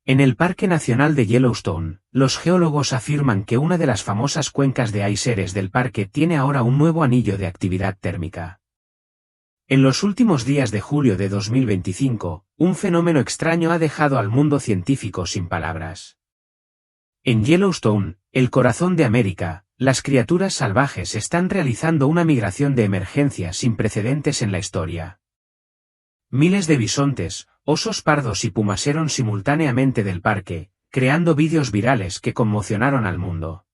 En el Parque Nacional de Yellowstone, los geólogos afirman que una de las famosas cuencas de iceres del parque tiene ahora un nuevo anillo de actividad térmica. En los últimos días de julio de 2025, un fenómeno extraño ha dejado al mundo científico sin palabras. En Yellowstone, el corazón de América, las criaturas salvajes están realizando una migración de emergencia sin precedentes en la historia. Miles de bisontes, osos pardos y pumas huyeron simultáneamente del parque, creando vídeos virales que conmocionaron al mundo.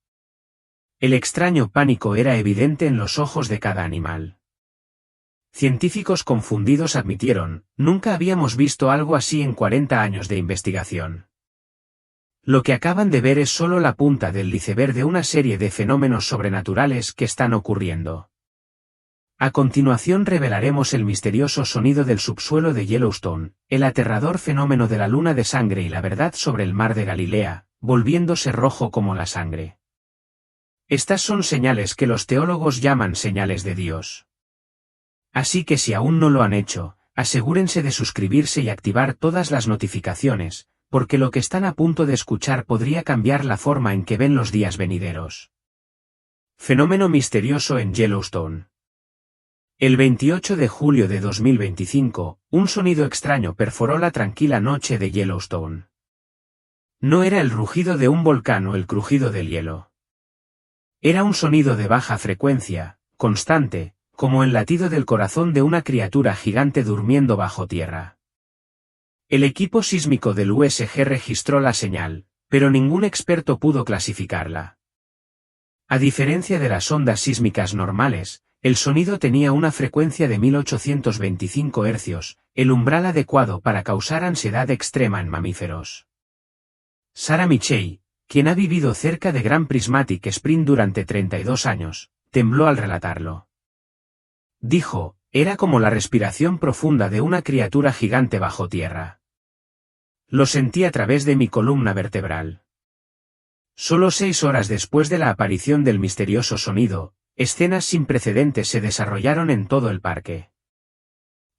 El extraño pánico era evidente en los ojos de cada animal. Científicos confundidos admitieron, nunca habíamos visto algo así en 40 años de investigación. Lo que acaban de ver es solo la punta del iceberg de una serie de fenómenos sobrenaturales que están ocurriendo. A continuación revelaremos el misterioso sonido del subsuelo de Yellowstone, el aterrador fenómeno de la luna de sangre y la verdad sobre el mar de Galilea, volviéndose rojo como la sangre. Estas son señales que los teólogos llaman señales de Dios. Así que si aún no lo han hecho, asegúrense de suscribirse y activar todas las notificaciones, porque lo que están a punto de escuchar podría cambiar la forma en que ven los días venideros. Fenómeno misterioso en Yellowstone. El 28 de julio de 2025, un sonido extraño perforó la tranquila noche de Yellowstone. No era el rugido de un volcán o el crujido del hielo. Era un sonido de baja frecuencia, constante, como el latido del corazón de una criatura gigante durmiendo bajo tierra. El equipo sísmico del USG registró la señal, pero ningún experto pudo clasificarla. A diferencia de las ondas sísmicas normales, el sonido tenía una frecuencia de 1825 Hz, el umbral adecuado para causar ansiedad extrema en mamíferos. Sarah Michey, quien ha vivido cerca de Grand Prismatic Spring durante 32 años, tembló al relatarlo. Dijo, era como la respiración profunda de una criatura gigante bajo tierra. Lo sentí a través de mi columna vertebral. Solo 6 horas después de la aparición del misterioso sonido, escenas sin precedentes se desarrollaron en todo el parque.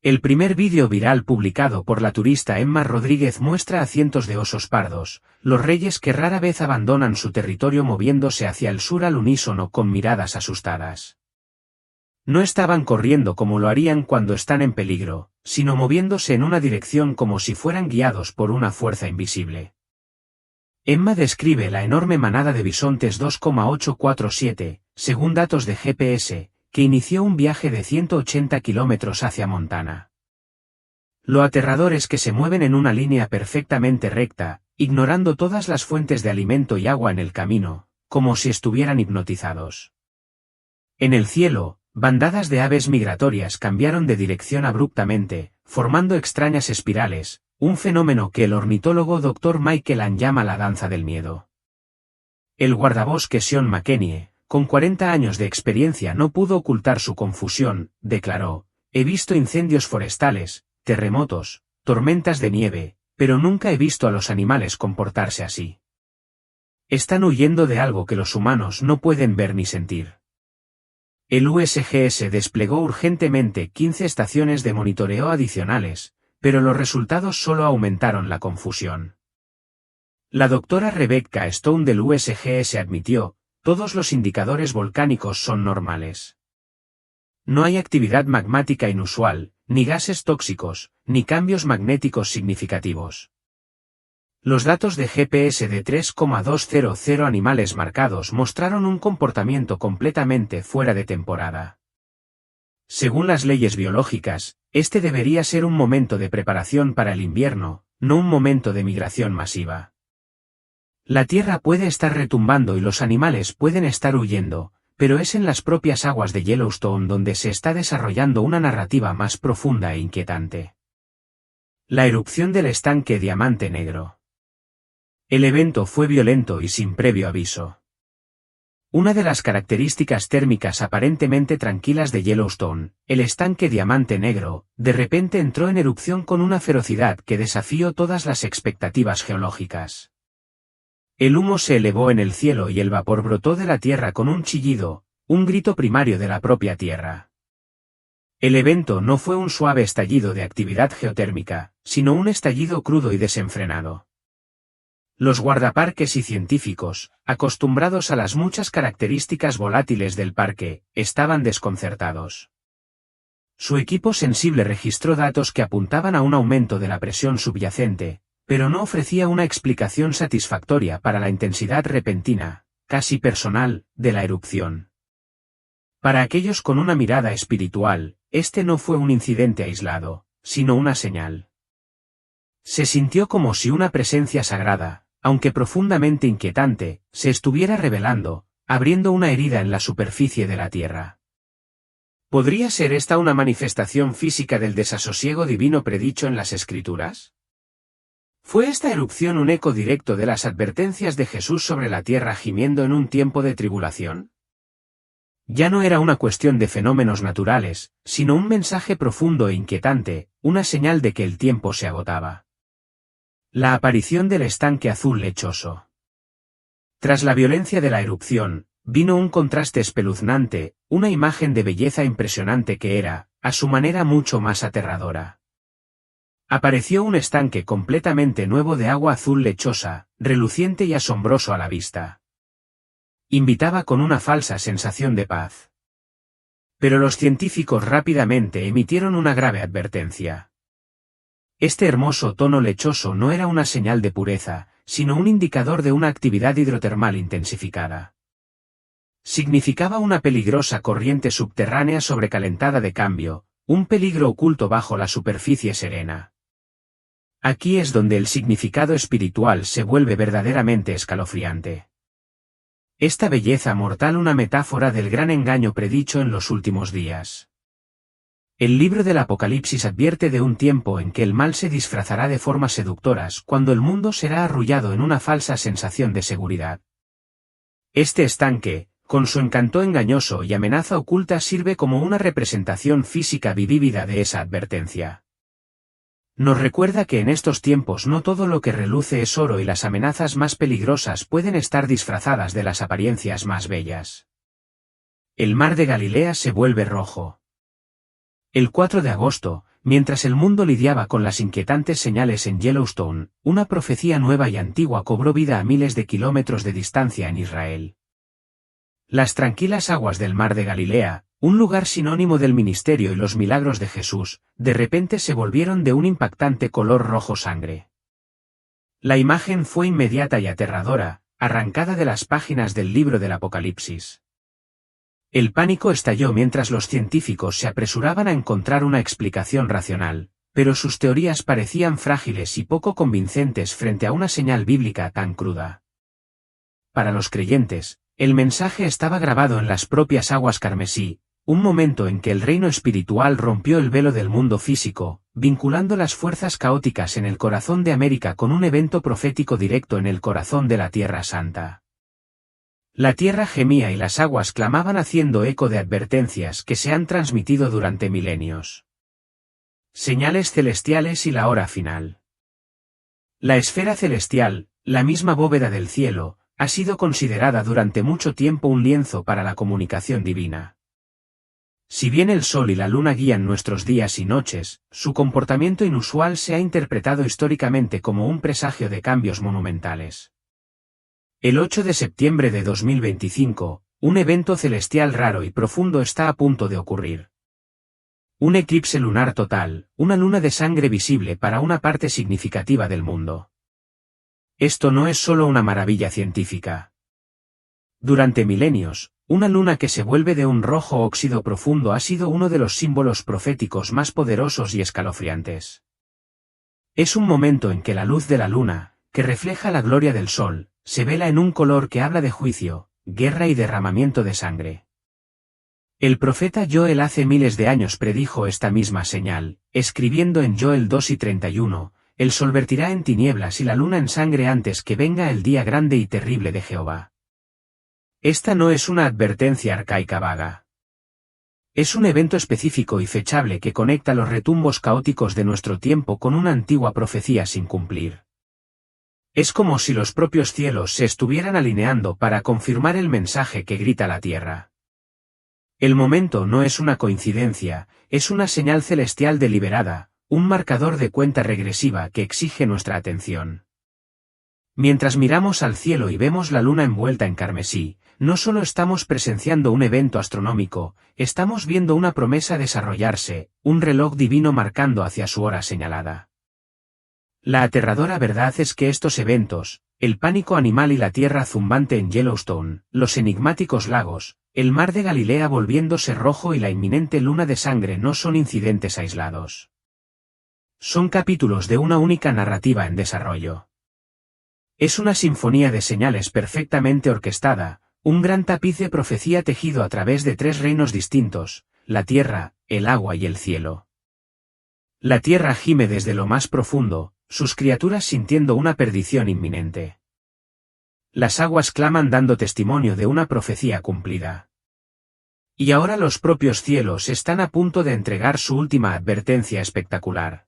El primer vídeo viral publicado por la turista Emma Rodríguez muestra a cientos de osos pardos, los reyes que rara vez abandonan su territorio moviéndose hacia el sur al unísono con miradas asustadas. No estaban corriendo como lo harían cuando están en peligro, sino moviéndose en una dirección como si fueran guiados por una fuerza invisible. Emma describe la enorme manada de bisontes 2,847, según datos de GPS, que inició un viaje de 180 kilómetros hacia Montana. Lo aterrador es que se mueven en una línea perfectamente recta, ignorando todas las fuentes de alimento y agua en el camino, como si estuvieran hipnotizados. En el cielo, bandadas de aves migratorias cambiaron de dirección abruptamente, formando extrañas espirales, un fenómeno que el ornitólogo Dr. Michael Ann llama la danza del miedo. El guardabosques Sean McKenney, con 40 años de experiencia, no pudo ocultar su confusión, declaró, he visto incendios forestales, terremotos, tormentas de nieve, pero nunca he visto a los animales comportarse así. Están huyendo de algo que los humanos no pueden ver ni sentir. El USGS desplegó urgentemente 15 estaciones de monitoreo adicionales, pero los resultados solo aumentaron la confusión. La doctora Rebecca Stone del USGS admitió, todos los indicadores volcánicos son normales. No hay actividad magmática inusual, ni gases tóxicos, ni cambios magnéticos significativos. Los datos de GPS de 3,200 animales marcados mostraron un comportamiento completamente fuera de temporada. Según las leyes biológicas, este debería ser un momento de preparación para el invierno, no un momento de migración masiva. La Tierra puede estar retumbando y los animales pueden estar huyendo, pero es en las propias aguas de Yellowstone donde se está desarrollando una narrativa más profunda e inquietante. La erupción del estanque Diamante Negro. El evento fue violento y sin previo aviso. Una de las características térmicas aparentemente tranquilas de Yellowstone, el estanque Diamante Negro, de repente entró en erupción con una ferocidad que desafió todas las expectativas geológicas. El humo se elevó en el cielo y el vapor brotó de la tierra con un chillido, un grito primario de la propia tierra. El evento no fue un suave estallido de actividad geotérmica, sino un estallido crudo y desenfrenado. Los guardaparques y científicos, acostumbrados a las muchas características volátiles del parque, estaban desconcertados. Su equipo sensible registró datos que apuntaban a un aumento de la presión subyacente, pero no ofrecía una explicación satisfactoria para la intensidad repentina, casi personal, de la erupción. Para aquellos con una mirada espiritual, este no fue un incidente aislado, sino una señal. Se sintió como si una presencia sagrada, aunque profundamente inquietante, se estuviera revelando, abriendo una herida en la superficie de la Tierra. ¿Podría ser esta una manifestación física del desasosiego divino predicho en las Escrituras? ¿Fue esta erupción un eco directo de las advertencias de Jesús sobre la Tierra gimiendo en un tiempo de tribulación? Ya no era una cuestión de fenómenos naturales, sino un mensaje profundo e inquietante, una señal de que el tiempo se agotaba. La aparición del estanque azul lechoso. Tras la violencia de la erupción, vino un contraste espeluznante, una imagen de belleza impresionante que era, a su manera mucho más aterradora. Apareció un estanque completamente nuevo de agua azul lechosa, reluciente y asombroso a la vista. Invitaba con una falsa sensación de paz. Pero los científicos rápidamente emitieron una grave advertencia. Este hermoso tono lechoso no era una señal de pureza, sino un indicador de una actividad hidrotermal intensificada. Significaba una peligrosa corriente subterránea sobrecalentada de cambio, un peligro oculto bajo la superficie serena. Aquí es donde el significado espiritual se vuelve verdaderamente escalofriante. Esta belleza mortal, una metáfora del gran engaño predicho en los últimos días. El libro del Apocalipsis advierte de un tiempo en que el mal se disfrazará de formas seductoras cuando el mundo será arrullado en una falsa sensación de seguridad. Este estanque, con su encanto engañoso y amenaza oculta, sirve como una representación física vivida de esa advertencia. Nos recuerda que en estos tiempos no todo lo que reluce es oro y las amenazas más peligrosas pueden estar disfrazadas de las apariencias más bellas. El mar de Galilea se vuelve rojo. El 4 de agosto, mientras el mundo lidiaba con las inquietantes señales en Yellowstone, una profecía nueva y antigua cobró vida a miles de kilómetros de distancia en Israel. Las tranquilas aguas del mar de Galilea, un lugar sinónimo del ministerio y los milagros de Jesús, de repente se volvieron de un impactante color rojo sangre. La imagen fue inmediata y aterradora, arrancada de las páginas del libro del Apocalipsis. El pánico estalló mientras los científicos se apresuraban a encontrar una explicación racional, pero sus teorías parecían frágiles y poco convincentes frente a una señal bíblica tan cruda. Para los creyentes, el mensaje estaba grabado en las propias aguas carmesí, un momento en que el reino espiritual rompió el velo del mundo físico, vinculando las fuerzas caóticas en el corazón de América con un evento profético directo en el corazón de la Tierra Santa. La tierra gemía y las aguas clamaban haciendo eco de advertencias que se han transmitido durante milenios. Señales celestiales y la hora final. La esfera celestial, la misma bóveda del cielo, ha sido considerada durante mucho tiempo un lienzo para la comunicación divina. Si bien el sol y la luna guían nuestros días y noches, su comportamiento inusual se ha interpretado históricamente como un presagio de cambios monumentales. El 8 de septiembre de 2025, un evento celestial raro y profundo está a punto de ocurrir. Un eclipse lunar total, una luna de sangre visible para una parte significativa del mundo. Esto no es solo una maravilla científica. Durante milenios, una luna que se vuelve de un rojo óxido profundo ha sido uno de los símbolos proféticos más poderosos y escalofriantes. Es un momento en que la luz de la luna, que refleja la gloria del sol, se vela en un color que habla de juicio, guerra y derramamiento de sangre. El profeta Joel hace miles de años predijo esta misma señal, escribiendo en Joel 2:31, el sol vertirá en tinieblas y la luna en sangre antes que venga el día grande y terrible de Jehová. Esta no es una advertencia arcaica vaga. Es un evento específico y fechable que conecta los retumbos caóticos de nuestro tiempo con una antigua profecía sin cumplir. Es como si los propios cielos se estuvieran alineando para confirmar el mensaje que grita la tierra. El momento no es una coincidencia, es una señal celestial deliberada, un marcador de cuenta regresiva que exige nuestra atención. Mientras miramos al cielo y vemos la luna envuelta en carmesí, no solo estamos presenciando un evento astronómico, estamos viendo una promesa desarrollarse, un reloj divino marcando hacia su hora señalada. La aterradora verdad es que estos eventos, el pánico animal y la tierra zumbante en Yellowstone, los enigmáticos lagos, el mar de Galilea volviéndose rojo y la inminente luna de sangre no son incidentes aislados. Son capítulos de una única narrativa en desarrollo. Es una sinfonía de señales perfectamente orquestada, un gran tapiz de profecía tejido a través de tres reinos distintos, la tierra, el agua y el cielo. La tierra gime desde lo más profundo, sus criaturas sintiendo una perdición inminente. Las aguas claman dando testimonio de una profecía cumplida. Y ahora los propios cielos están a punto de entregar su última advertencia espectacular.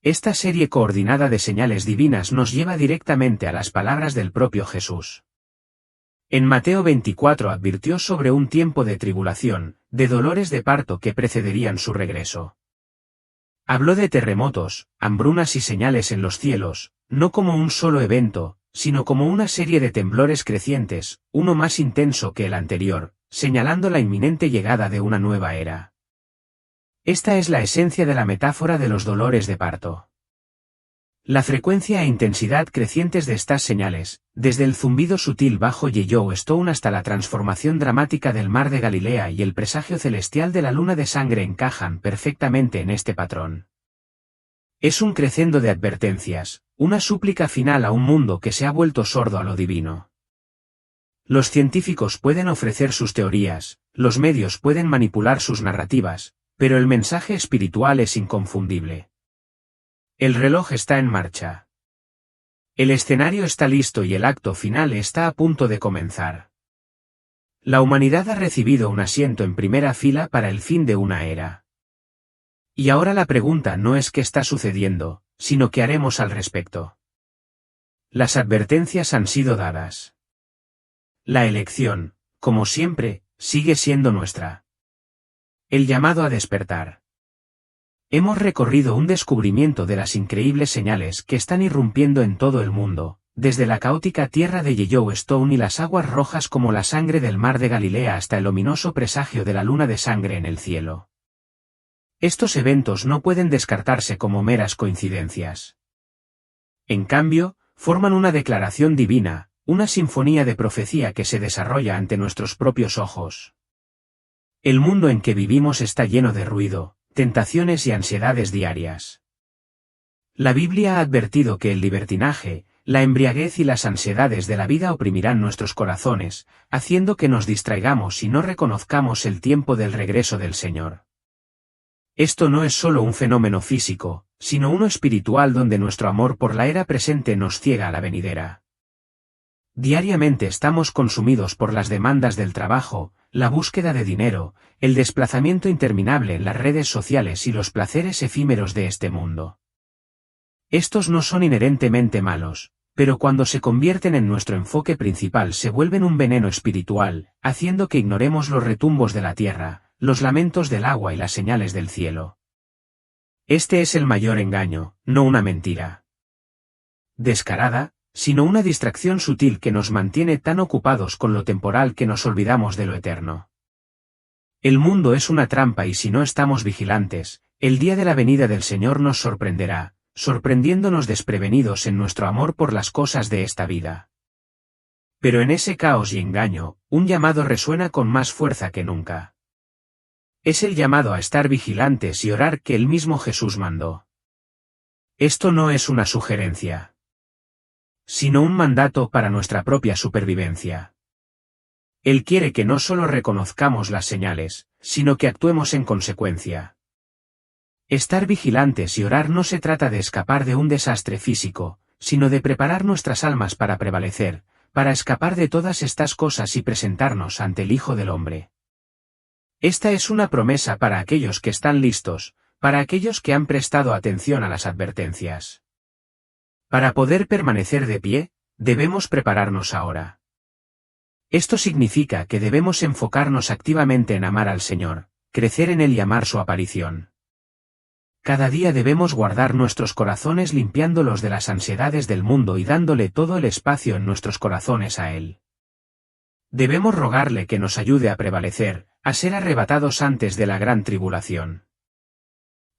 Esta serie coordinada de señales divinas nos lleva directamente a las palabras del propio Jesús. En Mateo 24 advirtió sobre un tiempo de tribulación, de dolores de parto que precederían su regreso. Habló de terremotos, hambrunas y señales en los cielos, no como un solo evento, sino como una serie de temblores crecientes, uno más intenso que el anterior, señalando la inminente llegada de una nueva era. Esta es la esencia de la metáfora de los dolores de parto. La frecuencia e intensidad crecientes de estas señales, desde el zumbido sutil bajo Yellowstone hasta la transformación dramática del mar de Galilea y el presagio celestial de la luna de sangre encajan perfectamente en este patrón. Es un crescendo de advertencias, una súplica final a un mundo que se ha vuelto sordo a lo divino. Los científicos pueden ofrecer sus teorías, los medios pueden manipular sus narrativas, pero el mensaje espiritual es inconfundible. El reloj está en marcha. El escenario está listo y el acto final está a punto de comenzar. La humanidad ha recibido un asiento en primera fila para el fin de una era. Y ahora la pregunta no es qué está sucediendo, sino qué haremos al respecto. Las advertencias han sido dadas. La elección, como siempre, sigue siendo nuestra. El llamado a despertar. Hemos recorrido un descubrimiento de las increíbles señales que están irrumpiendo en todo el mundo, desde la caótica tierra de Yellowstone y las aguas rojas como la sangre del mar de Galilea hasta el ominoso presagio de la luna de sangre en el cielo. Estos eventos no pueden descartarse como meras coincidencias. En cambio, forman una declaración divina, una sinfonía de profecía que se desarrolla ante nuestros propios ojos. El mundo en que vivimos está lleno de ruido, tentaciones y ansiedades diarias. La Biblia ha advertido que el libertinaje, la embriaguez y las ansiedades de la vida oprimirán nuestros corazones, haciendo que nos distraigamos y no reconozcamos el tiempo del regreso del Señor. Esto no es solo un fenómeno físico, sino uno espiritual donde nuestro amor por la era presente nos ciega a la venidera. Diariamente estamos consumidos por las demandas del trabajo, la búsqueda de dinero, el desplazamiento interminable en las redes sociales y los placeres efímeros de este mundo. Estos no son inherentemente malos, pero cuando se convierten en nuestro enfoque principal se vuelven un veneno espiritual, haciendo que ignoremos los retumbos de la tierra, los lamentos del agua y las señales del cielo. Este es el mayor engaño, no una mentira descarada, sino una distracción sutil que nos mantiene tan ocupados con lo temporal que nos olvidamos de lo eterno. El mundo es una trampa y si no estamos vigilantes, el día de la venida del Señor nos sorprenderá, sorprendiéndonos desprevenidos en nuestro amor por las cosas de esta vida. Pero en ese caos y engaño, un llamado resuena con más fuerza que nunca. Es el llamado a estar vigilantes y orar que el mismo Jesús mandó. Esto no es una sugerencia, sino un mandato para nuestra propia supervivencia. Él quiere que no solo reconozcamos las señales, sino que actuemos en consecuencia. Estar vigilantes y orar no se trata de escapar de un desastre físico, sino de preparar nuestras almas para prevalecer, para escapar de todas estas cosas y presentarnos ante el Hijo del Hombre. Esta es una promesa para aquellos que están listos, para aquellos que han prestado atención a las advertencias. Para poder permanecer de pie, debemos prepararnos ahora. Esto significa que debemos enfocarnos activamente en amar al Señor, crecer en Él y amar su aparición. cada día debemos guardar nuestros corazones limpiándolos de las ansiedades del mundo y dándole todo el espacio en nuestros corazones a Él. Debemos rogarle que nos ayude a prevalecer, a ser arrebatados antes de la gran tribulación.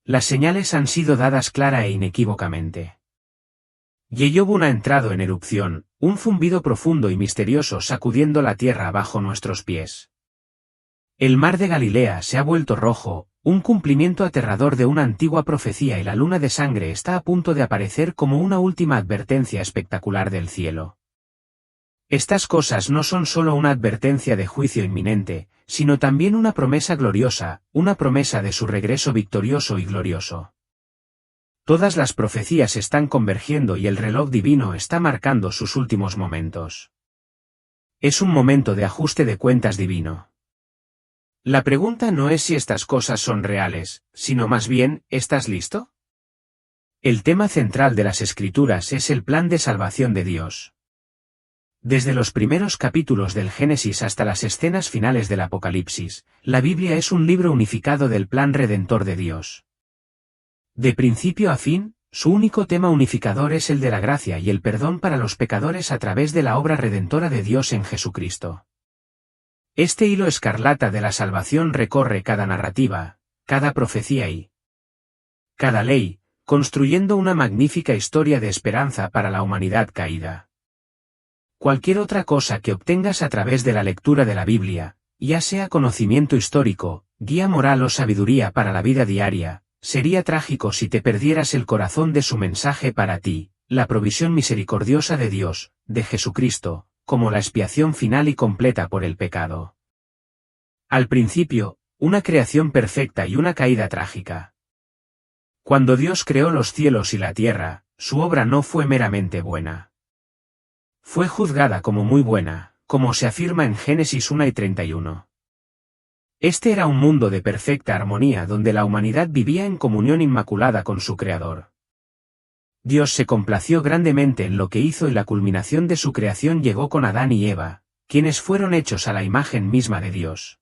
Las señales han sido dadas clara e inequívocamente. Yeyobun ha entrado en erupción, un zumbido profundo y misterioso sacudiendo la tierra bajo nuestros pies. El mar de Galilea se ha vuelto rojo, un cumplimiento aterrador de una antigua profecía, y la luna de sangre está a punto de aparecer como una última advertencia espectacular del cielo. Estas cosas no son solo una advertencia de juicio inminente, sino también una promesa gloriosa, una promesa de su regreso victorioso y glorioso. Todas las profecías están convergiendo y el reloj divino está marcando sus últimos momentos. Es un momento de ajuste de cuentas divino. La pregunta no es si estas cosas son reales, sino más bien, ¿estás listo? El tema central de las Escrituras es el plan de salvación de Dios. Desde los primeros capítulos del Génesis hasta las escenas finales del Apocalipsis, la Biblia es un libro unificado del plan redentor de Dios. De principio a fin, su único tema unificador es el de la gracia y el perdón para los pecadores a través de la obra redentora de Dios en Jesucristo. Este hilo escarlata de la salvación recorre cada narrativa, cada profecía y cada ley, construyendo una magnífica historia de esperanza para la humanidad caída. Cualquier otra cosa que obtengas a través de la lectura de la Biblia, ya sea conocimiento histórico, guía moral o sabiduría para la vida diaria, sería trágico si te perdieras el corazón de su mensaje para ti, la provisión misericordiosa de Dios, de Jesucristo, como la expiación final y completa por el pecado. Al principio, una creación perfecta y una caída trágica. Cuando Dios creó los cielos y la tierra, su obra no fue meramente buena. Fue juzgada como muy buena, como se afirma en Génesis 1:31. Este era un mundo de perfecta armonía donde la humanidad vivía en comunión inmaculada con su Creador. Dios se complació grandemente en lo que hizo y la culminación de su creación llegó con Adán y Eva, quienes fueron hechos a la imagen misma de Dios.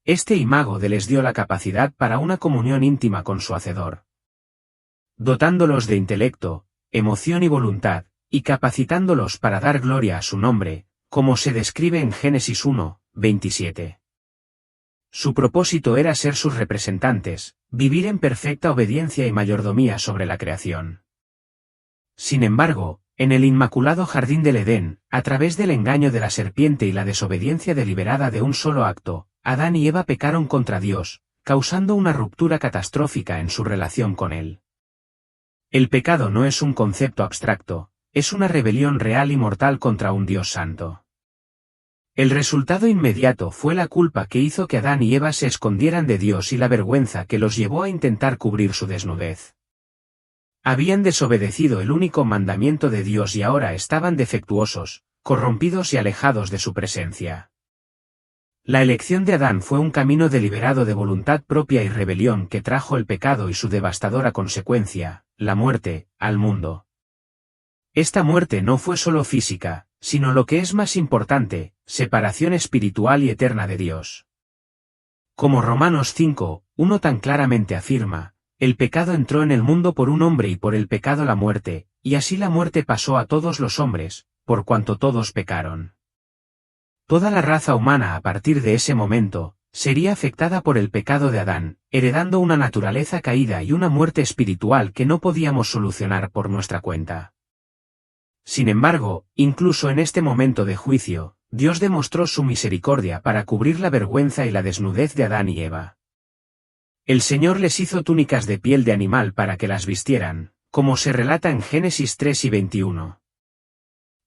Este imago les dio la capacidad para una comunión íntima con su Hacedor. Dotándolos de intelecto, emoción y voluntad, y capacitándolos para dar gloria a su nombre, como se describe en Génesis 1:27. Su propósito era ser sus representantes, vivir en perfecta obediencia y mayordomía sobre la creación. Sin embargo, en el inmaculado jardín del Edén, a través del engaño de la serpiente y la desobediencia deliberada de un solo acto, Adán y Eva pecaron contra Dios, causando una ruptura catastrófica en su relación con Él. El pecado no es un concepto abstracto, es una rebelión real y mortal contra un Dios santo. El resultado inmediato fue la culpa que hizo que Adán y Eva se escondieran de Dios y la vergüenza que los llevó a intentar cubrir su desnudez. Habían desobedecido el único mandamiento de Dios y ahora estaban defectuosos, corrompidos y alejados de su presencia. La elección de Adán fue un camino deliberado de voluntad propia y rebelión que trajo el pecado y su devastadora consecuencia, la muerte, al mundo. Esta muerte no fue solo física, sino lo que es más importante, separación espiritual y eterna de Dios. Como Romanos 5:1 tan claramente afirma, el pecado entró en el mundo por un hombre y por el pecado la muerte, y así la muerte pasó a todos los hombres, por cuanto todos pecaron. Toda la raza humana a partir de ese momento, sería afectada por el pecado de Adán, heredando una naturaleza caída y una muerte espiritual que no podíamos solucionar por nuestra cuenta. Sin embargo, incluso en este momento de juicio, Dios demostró su misericordia para cubrir la vergüenza y la desnudez de Adán y Eva. El Señor les hizo túnicas de piel de animal para que las vistieran, como se relata en Génesis 3:21.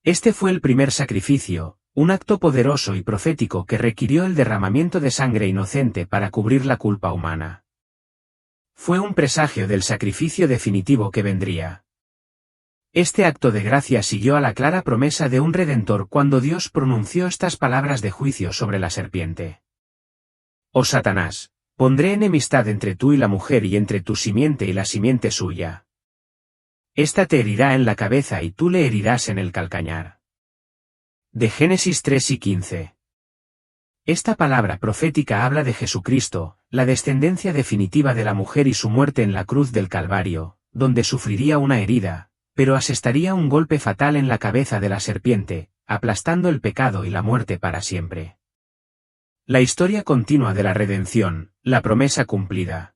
Este fue el primer sacrificio, un acto poderoso y profético que requirió el derramamiento de sangre inocente para cubrir la culpa humana. Fue un presagio del sacrificio definitivo que vendría. Este acto de gracia siguió a la clara promesa de un Redentor cuando Dios pronunció estas palabras de juicio sobre la serpiente. Oh Satanás, pondré enemistad entre tú y la mujer y entre tu simiente y la simiente suya. Esta te herirá en la cabeza y tú le herirás en el calcañar. De Génesis 3:15. Esta palabra profética habla de Jesucristo, la descendencia definitiva de la mujer y su muerte en la cruz del Calvario, donde sufriría una herida, pero asestaría un golpe fatal en la cabeza de la serpiente, aplastando el pecado y la muerte para siempre. La historia continua de la redención, la promesa cumplida.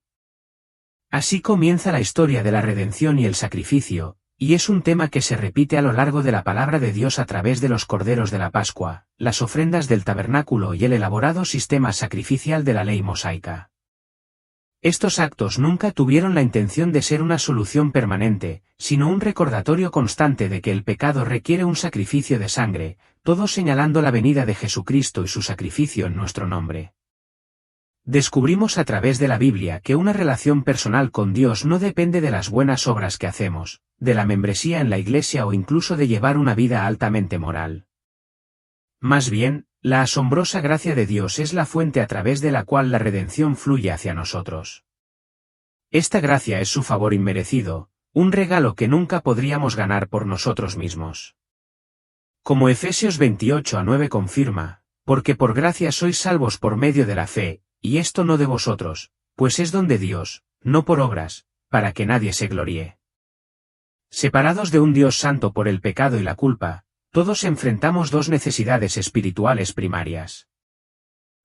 Así comienza la historia de la redención y el sacrificio, y es un tema que se repite a lo largo de la palabra de Dios a través de los corderos de la Pascua, las ofrendas del tabernáculo y el elaborado sistema sacrificial de la ley mosaica. Estos actos nunca tuvieron la intención de ser una solución permanente, sino un recordatorio constante de que el pecado requiere un sacrificio de sangre, todo señalando la venida de Jesucristo y su sacrificio en nuestro nombre. Descubrimos a través de la Biblia que una relación personal con Dios no depende de las buenas obras que hacemos, de la membresía en la iglesia o incluso de llevar una vida altamente moral. Más bien, la asombrosa gracia de Dios es la fuente a través de la cual la redención fluye hacia nosotros. Esta gracia es su favor inmerecido, un regalo que nunca podríamos ganar por nosotros mismos. Como Efesios 28:9 confirma, porque por gracia sois salvos por medio de la fe, y esto no de vosotros, pues es don de Dios, no por obras, para que nadie se gloríe. Separados de un Dios santo por el pecado y la culpa, todos enfrentamos dos necesidades espirituales primarias.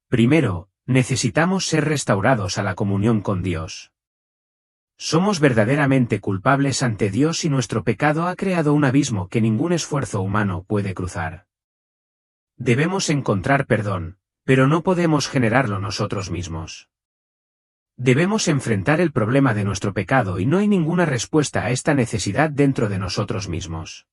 Primero, necesitamos ser restaurados a la comunión con Dios. Somos verdaderamente culpables ante Dios y nuestro pecado ha creado un abismo que ningún esfuerzo humano puede cruzar. Debemos encontrar perdón, pero no podemos generarlo nosotros mismos. Debemos enfrentar el problema de nuestro pecado y no hay ninguna respuesta a esta necesidad dentro de nosotros mismos.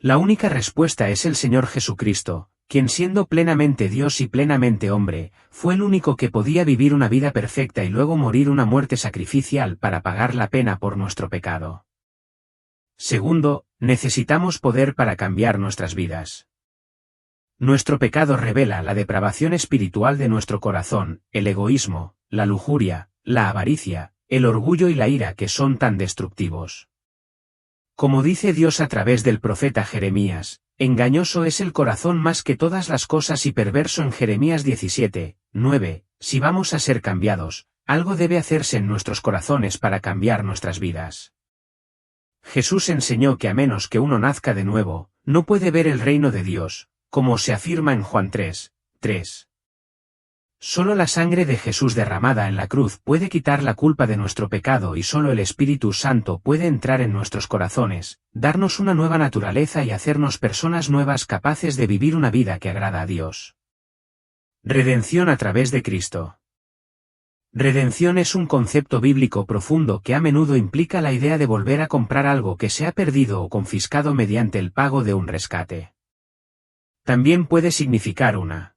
La única respuesta es el Señor Jesucristo, quien siendo plenamente Dios y plenamente hombre, fue el único que podía vivir una vida perfecta y luego morir una muerte sacrificial para pagar la pena por nuestro pecado. Segundo, necesitamos poder para cambiar nuestras vidas. Nuestro pecado revela la depravación espiritual de nuestro corazón, el egoísmo, la lujuria, la avaricia, el orgullo y la ira que son tan destructivos. Como dice Dios a través del profeta Jeremías, engañoso es el corazón más que todas las cosas y perverso en Jeremías 17:9, si vamos a ser cambiados, algo debe hacerse en nuestros corazones para cambiar nuestras vidas. Jesús enseñó que a menos que uno nazca de nuevo, no puede ver el reino de Dios, como se afirma en Juan 3:3. Solo la sangre de Jesús derramada en la cruz puede quitar la culpa de nuestro pecado y solo el Espíritu Santo puede entrar en nuestros corazones, darnos una nueva naturaleza y hacernos personas nuevas capaces de vivir una vida que agrada a Dios. Redención a través de Cristo. Redención es un concepto bíblico profundo que a menudo implica la idea de volver a comprar algo que se ha perdido o confiscado mediante el pago de un rescate. También puede significar una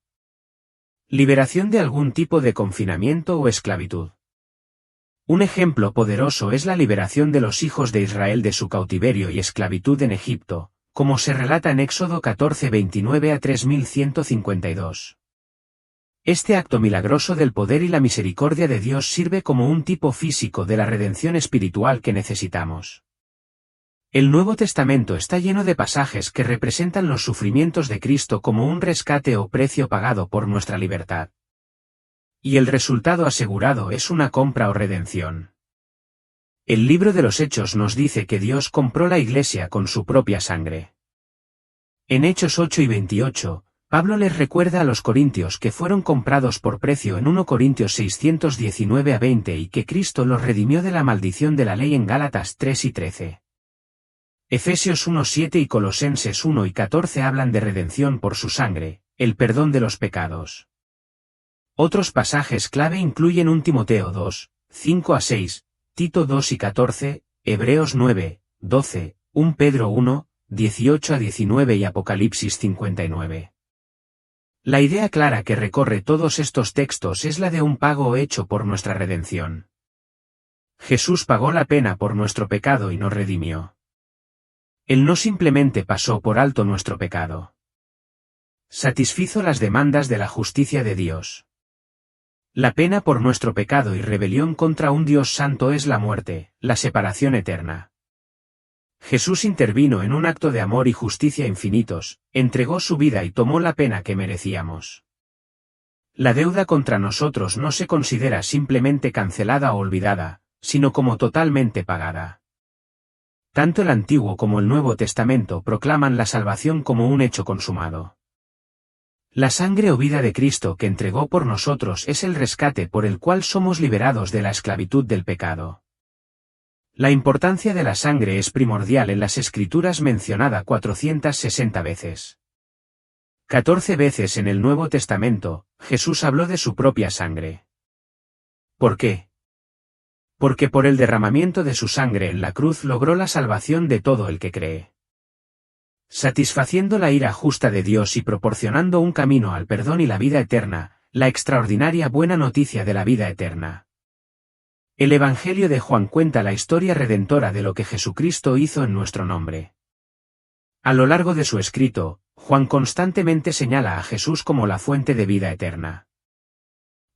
liberación de algún tipo de confinamiento o esclavitud. Un ejemplo poderoso es la liberación de los hijos de Israel de su cautiverio y esclavitud en Egipto, como se relata en Éxodo 14:29 a 3152. Este acto milagroso del poder y la misericordia de Dios sirve como un tipo físico de la redención espiritual que necesitamos. El Nuevo Testamento está lleno de pasajes que representan los sufrimientos de Cristo como un rescate o precio pagado por nuestra libertad. Y el resultado asegurado es una compra o redención. El libro de los Hechos nos dice que Dios compró la Iglesia con su propia sangre. En Hechos 8:28, Pablo les recuerda a los corintios que fueron comprados por precio en 1 Corintios 6:19-20 y que Cristo los redimió de la maldición de la ley en Gálatas 3:13. Efesios 1:7 y Colosenses 1:14 hablan de redención por su sangre, el perdón de los pecados. Otros pasajes clave incluyen 1 Timoteo 2:5-6, Tito 2:14, Hebreos 9:12, 1 Pedro 1:18-19 y Apocalipsis 59. La idea clara que recorre todos estos textos es la de un pago hecho por nuestra redención. Jesús pagó la pena por nuestro pecado y nos redimió. Él no simplemente pasó por alto nuestro pecado. Satisfizo las demandas de la justicia de Dios. La pena por nuestro pecado y rebelión contra un Dios santo es la muerte, la separación eterna. Jesús intervino en un acto de amor y justicia infinitos, entregó su vida y tomó la pena que merecíamos. La deuda contra nosotros no se considera simplemente cancelada o olvidada, sino como totalmente pagada. Tanto el Antiguo como el Nuevo Testamento proclaman la salvación como un hecho consumado. La sangre o vida de Cristo que entregó por nosotros es el rescate por el cual somos liberados de la esclavitud del pecado. La importancia de la sangre es primordial en las Escrituras, mencionada 460 veces. 14 veces en el Nuevo Testamento, Jesús habló de su propia sangre. ¿Por qué? Porque por el derramamiento de su sangre en la cruz logró la salvación de todo el que cree. Satisfaciendo la ira justa de Dios y proporcionando un camino al perdón y la vida eterna, la extraordinaria buena noticia de la vida eterna. El Evangelio de Juan cuenta la historia redentora de lo que Jesucristo hizo en nuestro nombre. A lo largo de su escrito, Juan constantemente señala a Jesús como la fuente de vida eterna.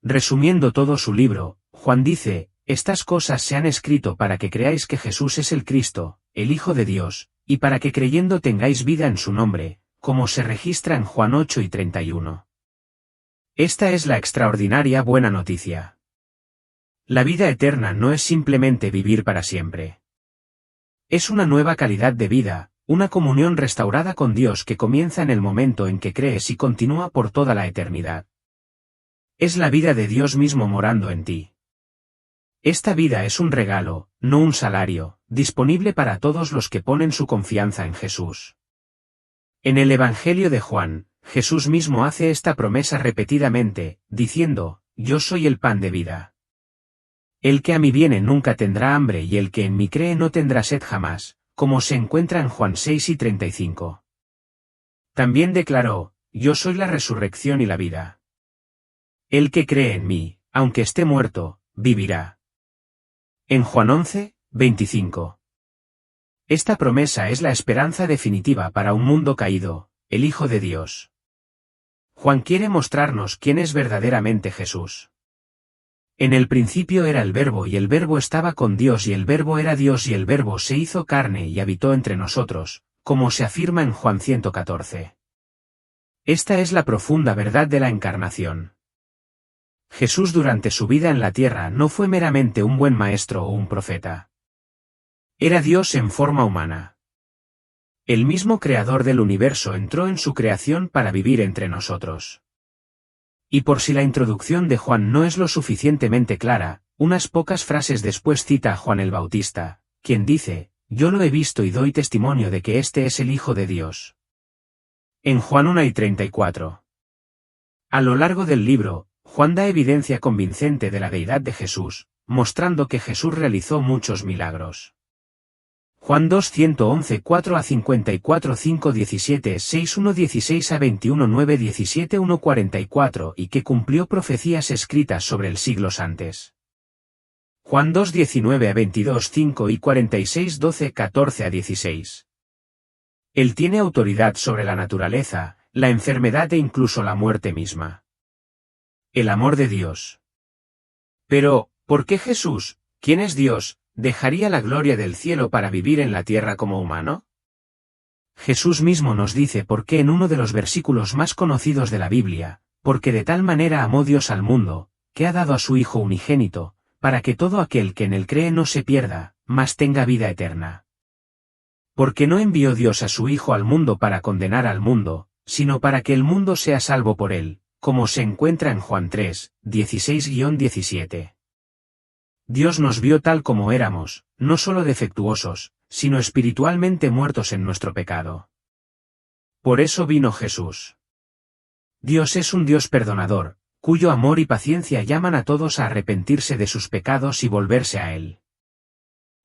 Resumiendo todo su libro, Juan dice: estas cosas se han escrito para que creáis que Jesús es el Cristo, el Hijo de Dios, y para que creyendo tengáis vida en su nombre, como se registra en Juan 8 y 31. Esta es la extraordinaria buena noticia. La vida eterna no es simplemente vivir para siempre. Es una nueva calidad de vida, una comunión restaurada con Dios que comienza en el momento en que crees y continúa por toda la eternidad. Es la vida de Dios mismo morando en ti. Esta vida es un regalo, no un salario, disponible para todos los que ponen su confianza en Jesús. En el Evangelio de Juan, Jesús mismo hace esta promesa repetidamente, diciendo: yo soy el pan de vida. El que a mí viene nunca tendrá hambre y el que en mí cree no tendrá sed jamás, como se encuentra en Juan 6 y 35. También declaró: yo soy la resurrección y la vida. El que cree en mí, aunque esté muerto, vivirá. En Juan 11, 25. Esta promesa es la esperanza definitiva para un mundo caído, el Hijo de Dios. Juan quiere mostrarnos quién es verdaderamente Jesús. En el principio era el Verbo y el Verbo estaba con Dios y el Verbo era Dios y el Verbo se hizo carne y habitó entre nosotros, como se afirma en Juan 114. Esta es la profunda verdad de la encarnación. Jesús durante su vida en la tierra no fue meramente un buen maestro o un profeta. Era Dios en forma humana. El mismo creador del universo entró en su creación para vivir entre nosotros. Y por si la introducción de Juan no es lo suficientemente clara, unas pocas frases después cita a Juan el Bautista, quien dice: yo lo he visto y doy testimonio de que este es el Hijo de Dios. En Juan 1 y 34. A lo largo del libro, Juan da evidencia convincente de la deidad de Jesús, mostrando que Jesús realizó muchos milagros. Juan 2, 111, 4 a 54, 5, 17, 6, 1, 16 a 21, 9, 17, 1, 44 y que cumplió profecías escritas sobre el siglos antes. Juan 2, 19 a 22, 5 y 46, 12, 14 a 16. Él tiene autoridad sobre la naturaleza, la enfermedad e incluso la muerte misma. El amor de Dios. Pero, ¿por qué Jesús, quien es Dios, dejaría la gloria del cielo para vivir en la tierra como humano? Jesús mismo nos dice por qué en uno de los versículos más conocidos de la Biblia: porque de tal manera amó Dios al mundo, que ha dado a su Hijo unigénito, para que todo aquel que en él cree no se pierda, mas tenga vida eterna. Porque no envió Dios a su Hijo al mundo para condenar al mundo, sino para que el mundo sea salvo por él, como se encuentra en Juan 3, 16-17. Dios nos vio tal como éramos, no solo defectuosos, sino espiritualmente muertos en nuestro pecado. Por eso vino Jesús. Dios es un Dios perdonador, cuyo amor y paciencia llaman a todos a arrepentirse de sus pecados y volverse a Él.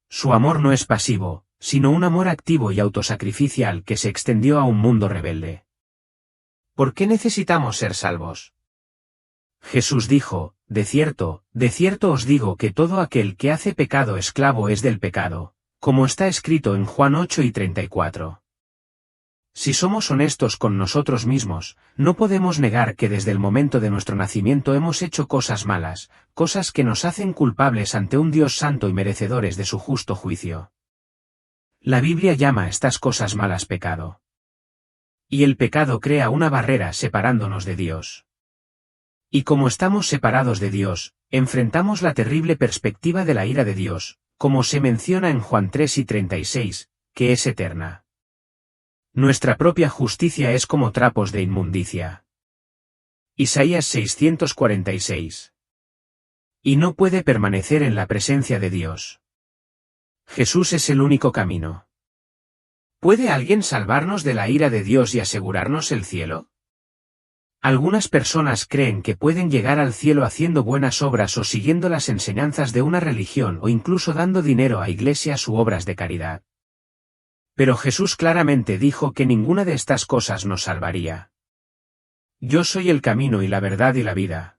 Su amor no es pasivo, sino un amor activo y autosacrificial que se extendió a un mundo rebelde. ¿Por qué necesitamos ser salvos? Jesús dijo: de cierto os digo que todo aquel que hace pecado esclavo es del pecado, como está escrito en Juan 8 y 34. Si somos honestos con nosotros mismos, no podemos negar que desde el momento de nuestro nacimiento hemos hecho cosas malas, cosas que nos hacen culpables ante un Dios santo y merecedores de su justo juicio. La Biblia llama a estas cosas malas pecado. Y el pecado crea una barrera separándonos de Dios. Y como estamos separados de Dios, enfrentamos la terrible perspectiva de la ira de Dios, como se menciona en Juan 3 y 36, que es eterna. Nuestra propia justicia es como trapos de inmundicia. Isaías 646. Y no puede permanecer en la presencia de Dios. Jesús es el único camino. ¿Puede alguien salvarnos de la ira de Dios y asegurarnos el cielo? Algunas personas creen que pueden llegar al cielo haciendo buenas obras o siguiendo las enseñanzas de una religión o incluso dando dinero a iglesias u obras de caridad. Pero Jesús claramente dijo que ninguna de estas cosas nos salvaría. Yo soy el camino y la verdad y la vida.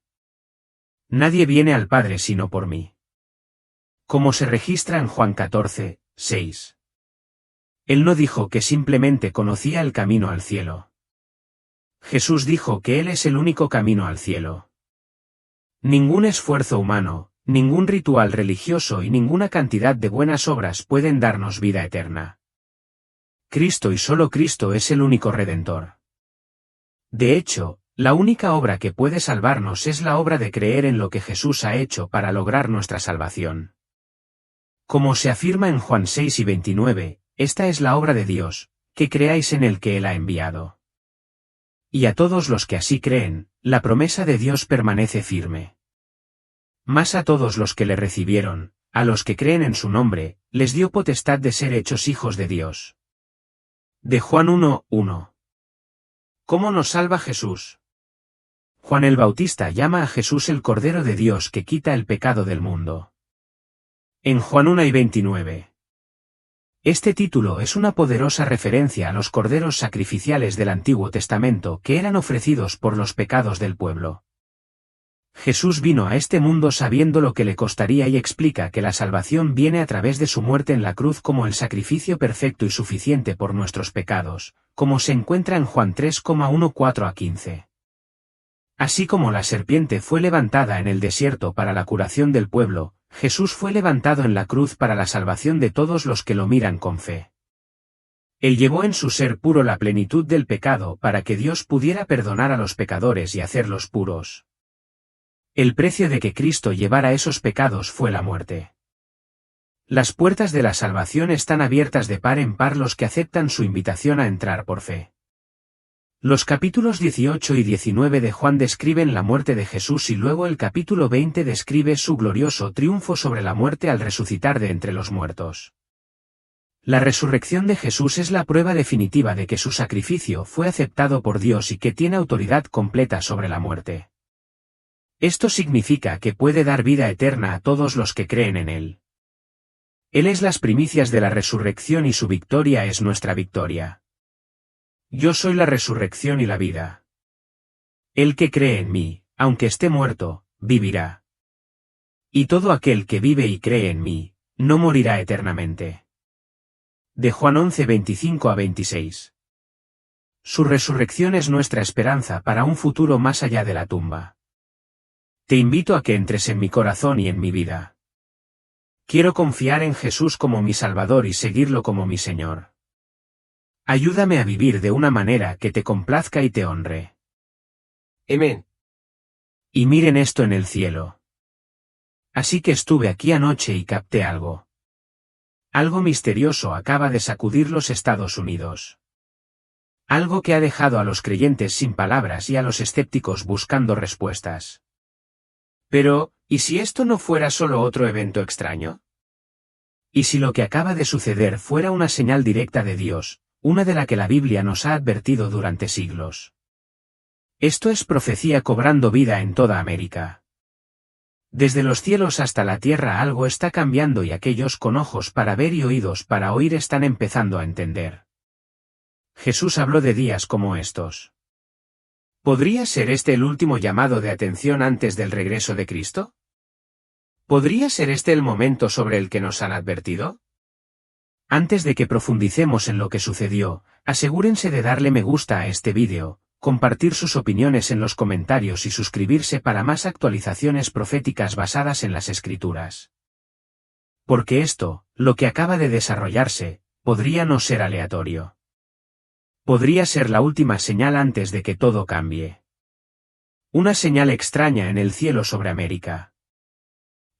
Nadie viene al Padre sino por mí. Como se registra en Juan 14, 6. Él no dijo que simplemente conocía el camino al cielo. Jesús dijo que Él es el único camino al cielo. Ningún esfuerzo humano, ningún ritual religioso y ninguna cantidad de buenas obras pueden darnos vida eterna. Cristo y solo Cristo es el único Redentor. De hecho, la única obra que puede salvarnos es la obra de creer en lo que Jesús ha hecho para lograr nuestra salvación. Como se afirma en Juan 6 y 29, esta es la obra de Dios, que creáis en el que Él ha enviado. Y a todos los que así creen, la promesa de Dios permanece firme. Mas a todos los que le recibieron, a los que creen en su nombre, les dio potestad de ser hechos hijos de Dios. De Juan 1, 1. ¿Cómo nos salva Jesús? Juan el Bautista llama a Jesús el Cordero de Dios que quita el pecado del mundo. En Juan 1 y 29. Este título es una poderosa referencia a los corderos sacrificiales del Antiguo Testamento que eran ofrecidos por los pecados del pueblo. Jesús vino a este mundo sabiendo lo que le costaría y explica que la salvación viene a través de su muerte en la cruz como el sacrificio perfecto y suficiente por nuestros pecados, como se encuentra en Juan 3,1 4 a 15. Así como la serpiente fue levantada en el desierto para la curación del pueblo, Jesús fue levantado en la cruz para la salvación de todos los que lo miran con fe. Él llevó en su ser puro la plenitud del pecado para que Dios pudiera perdonar a los pecadores y hacerlos puros. El precio de que Cristo llevara esos pecados fue la muerte. Las puertas de la salvación están abiertas de par en par los que aceptan su invitación a entrar por fe. Los capítulos 18 y 19 de Juan describen la muerte de Jesús y luego el capítulo 20 describe su glorioso triunfo sobre la muerte al resucitar de entre los muertos. La resurrección de Jesús es la prueba definitiva de que su sacrificio fue aceptado por Dios y que tiene autoridad completa sobre la muerte. Esto significa que puede dar vida eterna a todos los que creen en Él. Él es las primicias de la resurrección y su victoria es nuestra victoria. Yo soy la resurrección y la vida. El que cree en mí, aunque esté muerto, vivirá. Y todo aquel que vive y cree en mí, no morirá eternamente. De Juan 11, 25 a 26. Su resurrección es nuestra esperanza para un futuro más allá de la tumba. Te invito a que entres en mi corazón y en mi vida. Quiero confiar en Jesús como mi Salvador y seguirlo como mi Señor. Ayúdame a vivir de una manera que te complazca y te honre. Amén. Y miren esto en el cielo. Así que estuve aquí anoche y capté algo. Algo misterioso acaba de sacudir los Estados Unidos. Algo que ha dejado a los creyentes sin palabras y a los escépticos buscando respuestas. Pero, ¿y si esto no fuera solo otro evento extraño? ¿Y si lo que acaba de suceder fuera una señal directa de Dios, una de la que la Biblia nos ha advertido durante siglos? Esto es profecía cobrando vida en toda América. Desde los cielos hasta la tierra algo está cambiando y aquellos con ojos para ver y oídos para oír están empezando a entender. Jesús habló de días como estos. ¿Podría ser este el último llamado de atención antes del regreso de Cristo? ¿Podría ser este el momento sobre el que nos han advertido? Antes de que profundicemos en lo que sucedió, asegúrense de darle me gusta a este vídeo, compartir sus opiniones en los comentarios y suscribirse para más actualizaciones proféticas basadas en las Escrituras. Porque esto, lo que acaba de desarrollarse, podría no ser aleatorio. Podría ser la última señal antes de que todo cambie. Una señal extraña en el cielo sobre América.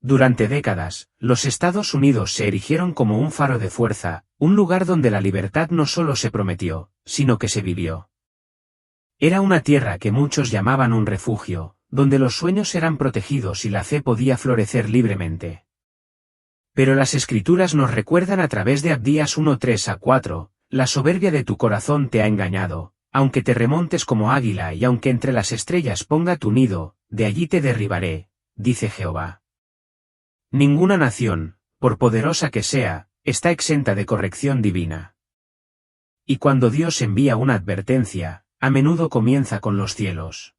Durante décadas, los Estados Unidos se erigieron como un faro de fuerza, un lugar donde la libertad no solo se prometió, sino que se vivió. Era una tierra que muchos llamaban un refugio, donde los sueños eran protegidos y la fe podía florecer libremente. Pero las Escrituras nos recuerdan a través de Abdías 1:3-4, la soberbia de tu corazón te ha engañado, aunque te remontes como águila y aunque entre las estrellas ponga tu nido, de allí te derribaré, dice Jehová. Ninguna nación, por poderosa que sea, está exenta de corrección divina. Y cuando Dios envía una advertencia, a menudo comienza con los cielos.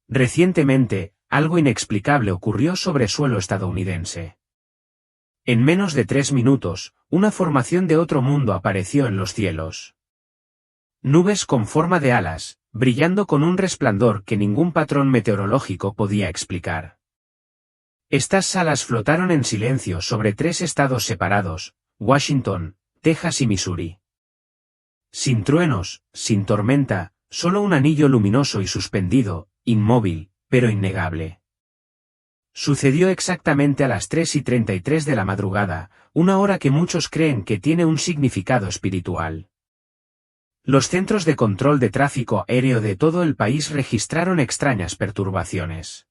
Recientemente, algo inexplicable ocurrió sobre suelo estadounidense. En menos de 3 minutos, una formación de otro mundo apareció en los cielos. Nubes con forma de alas, brillando con un resplandor que ningún patrón meteorológico podía explicar. Estas alas flotaron en silencio sobre 3 estados separados, Washington, Texas y Missouri. Sin truenos, sin tormenta, solo un anillo luminoso y suspendido, inmóvil, pero innegable. Sucedió exactamente a las 3:33 de la madrugada, una hora que muchos creen que tiene un significado espiritual. Los centros de control de tráfico aéreo de todo el país registraron extrañas perturbaciones.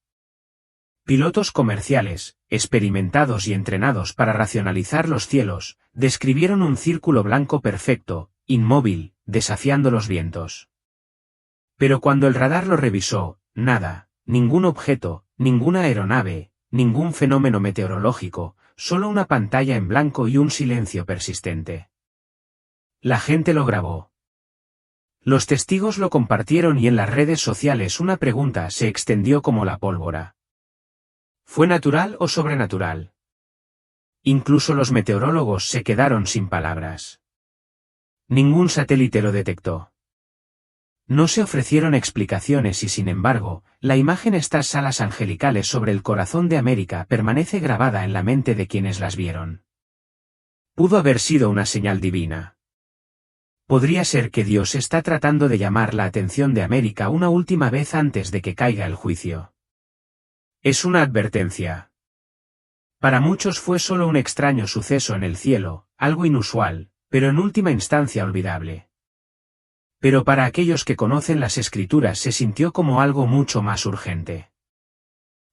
Pilotos comerciales, experimentados y entrenados para racionalizar los cielos, describieron un círculo blanco perfecto, inmóvil, desafiando los vientos. Pero cuando el radar lo revisó, nada, ningún objeto, ninguna aeronave, ningún fenómeno meteorológico, solo una pantalla en blanco y un silencio persistente. La gente lo grabó. Los testigos lo compartieron y en las redes sociales una pregunta se extendió como la pólvora. ¿Fue natural o sobrenatural? Incluso los meteorólogos se quedaron sin palabras. Ningún satélite lo detectó. No se ofrecieron explicaciones y sin embargo, la imagen de estas alas angelicales sobre el corazón de América permanece grabada en la mente de quienes las vieron. Pudo haber sido una señal divina. Podría ser que Dios está tratando de llamar la atención de América una última vez antes de que caiga el juicio. Es una advertencia. Para muchos fue solo un extraño suceso en el cielo, algo inusual, pero en última instancia olvidable. Pero para aquellos que conocen las Escrituras se sintió como algo mucho más urgente.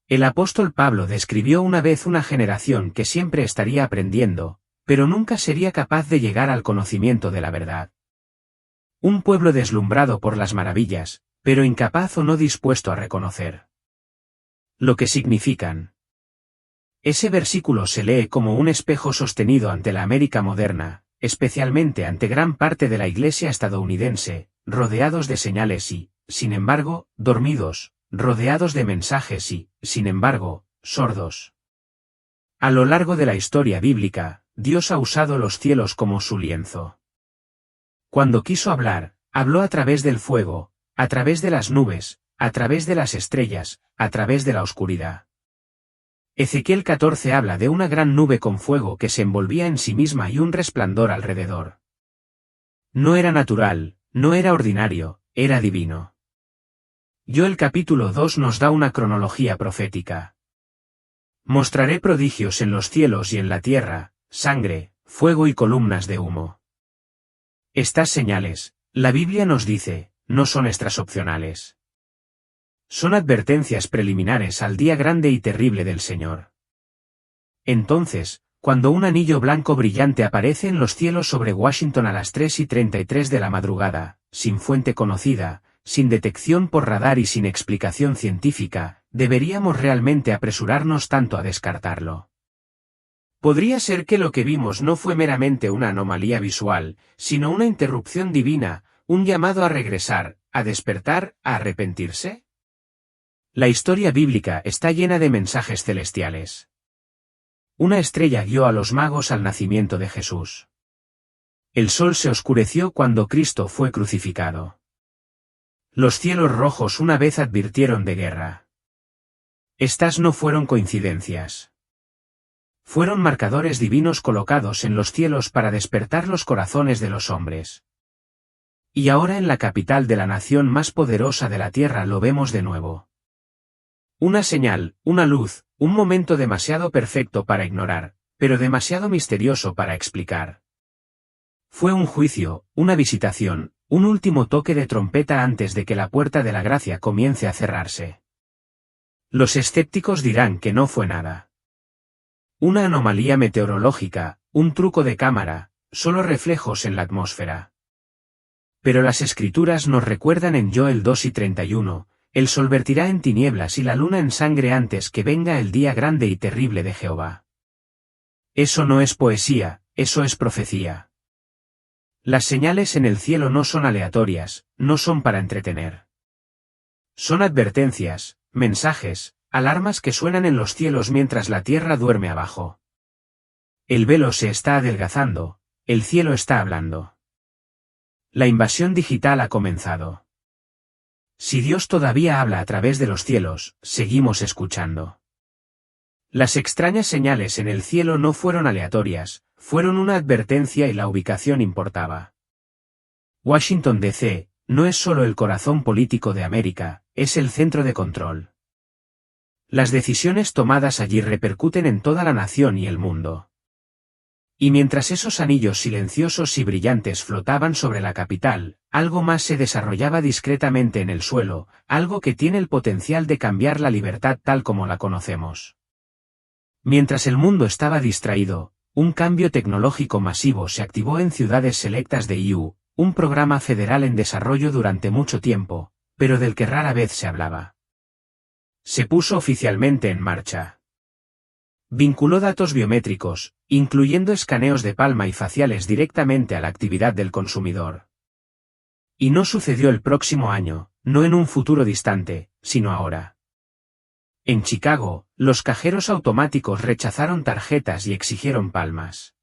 El apóstol Pablo describió una vez una generación que siempre estaría aprendiendo, pero nunca sería capaz de llegar al conocimiento de la verdad. Un pueblo deslumbrado por las maravillas, pero incapaz o no dispuesto a reconocer lo que significan. Ese versículo se lee como un espejo sostenido ante la América moderna, especialmente ante gran parte de la Iglesia estadounidense, rodeados de señales y, sin embargo, dormidos, rodeados de mensajes y, sin embargo, sordos. A lo largo de la historia bíblica, Dios ha usado los cielos como su lienzo. Cuando quiso hablar, habló a través del fuego, a través de las nubes, a través de las estrellas, a través de la oscuridad. Ezequiel 14 habla de una gran nube con fuego que se envolvía en sí misma y un resplandor alrededor. No era natural, no era ordinario, era divino. Joel capítulo 2 nos da una cronología profética. Mostraré prodigios en los cielos y en la tierra, sangre, fuego y columnas de humo. Estas señales, la Biblia nos dice, no son extras opcionales. Son advertencias preliminares al día grande y terrible del Señor. Entonces, cuando un anillo blanco brillante aparece en los cielos sobre Washington a las 3:33 de la madrugada, sin fuente conocida, sin detección por radar y sin explicación científica, deberíamos realmente apresurarnos tanto a descartarlo. Podría ser que lo que vimos no fue meramente una anomalía visual, sino una interrupción divina, un llamado a regresar, a despertar, a arrepentirse. La historia bíblica está llena de mensajes celestiales. Una estrella guió a los magos al nacimiento de Jesús. El sol se oscureció cuando Cristo fue crucificado. Los cielos rojos una vez advirtieron de guerra. Estas no fueron coincidencias. Fueron marcadores divinos colocados en los cielos para despertar los corazones de los hombres. Y ahora en la capital de la nación más poderosa de la Tierra lo vemos de nuevo. Una señal, una luz, un momento demasiado perfecto para ignorar, pero demasiado misterioso para explicar. Fue un juicio, una visitación, un último toque de trompeta antes de que la puerta de la gracia comience a cerrarse. Los escépticos dirán que no fue nada. Una anomalía meteorológica, un truco de cámara, solo reflejos en la atmósfera. Pero las escrituras nos recuerdan en Joel 2:31, el sol vertirá en tinieblas y la luna en sangre antes que venga el día grande y terrible de Jehová. Eso no es poesía, eso es profecía. Las señales en el cielo no son aleatorias, no son para entretener. Son advertencias, mensajes, alarmas que suenan en los cielos mientras la tierra duerme abajo. El velo se está adelgazando, el cielo está hablando. La invasión digital ha comenzado. Si Dios todavía habla a través de los cielos, seguimos escuchando. Las extrañas señales en el cielo no fueron aleatorias, fueron una advertencia y la ubicación importaba. Washington D.C. no es solo el corazón político de América, es el centro de control. Las decisiones tomadas allí repercuten en toda la nación y el mundo. Y mientras esos anillos silenciosos y brillantes flotaban sobre la capital, algo más se desarrollaba discretamente en el suelo, algo que tiene el potencial de cambiar la libertad tal como la conocemos. Mientras el mundo estaba distraído, un cambio tecnológico masivo se activó en ciudades selectas de EU, un programa federal en desarrollo durante mucho tiempo, pero del que rara vez se hablaba. Se puso oficialmente en marcha. Vinculó datos biométricos, incluyendo escaneos de palma y faciales directamente a la actividad del consumidor. Y no sucedió el próximo año, no en un futuro distante, sino ahora. En Chicago, los cajeros automáticos rechazaron tarjetas y exigieron palmas.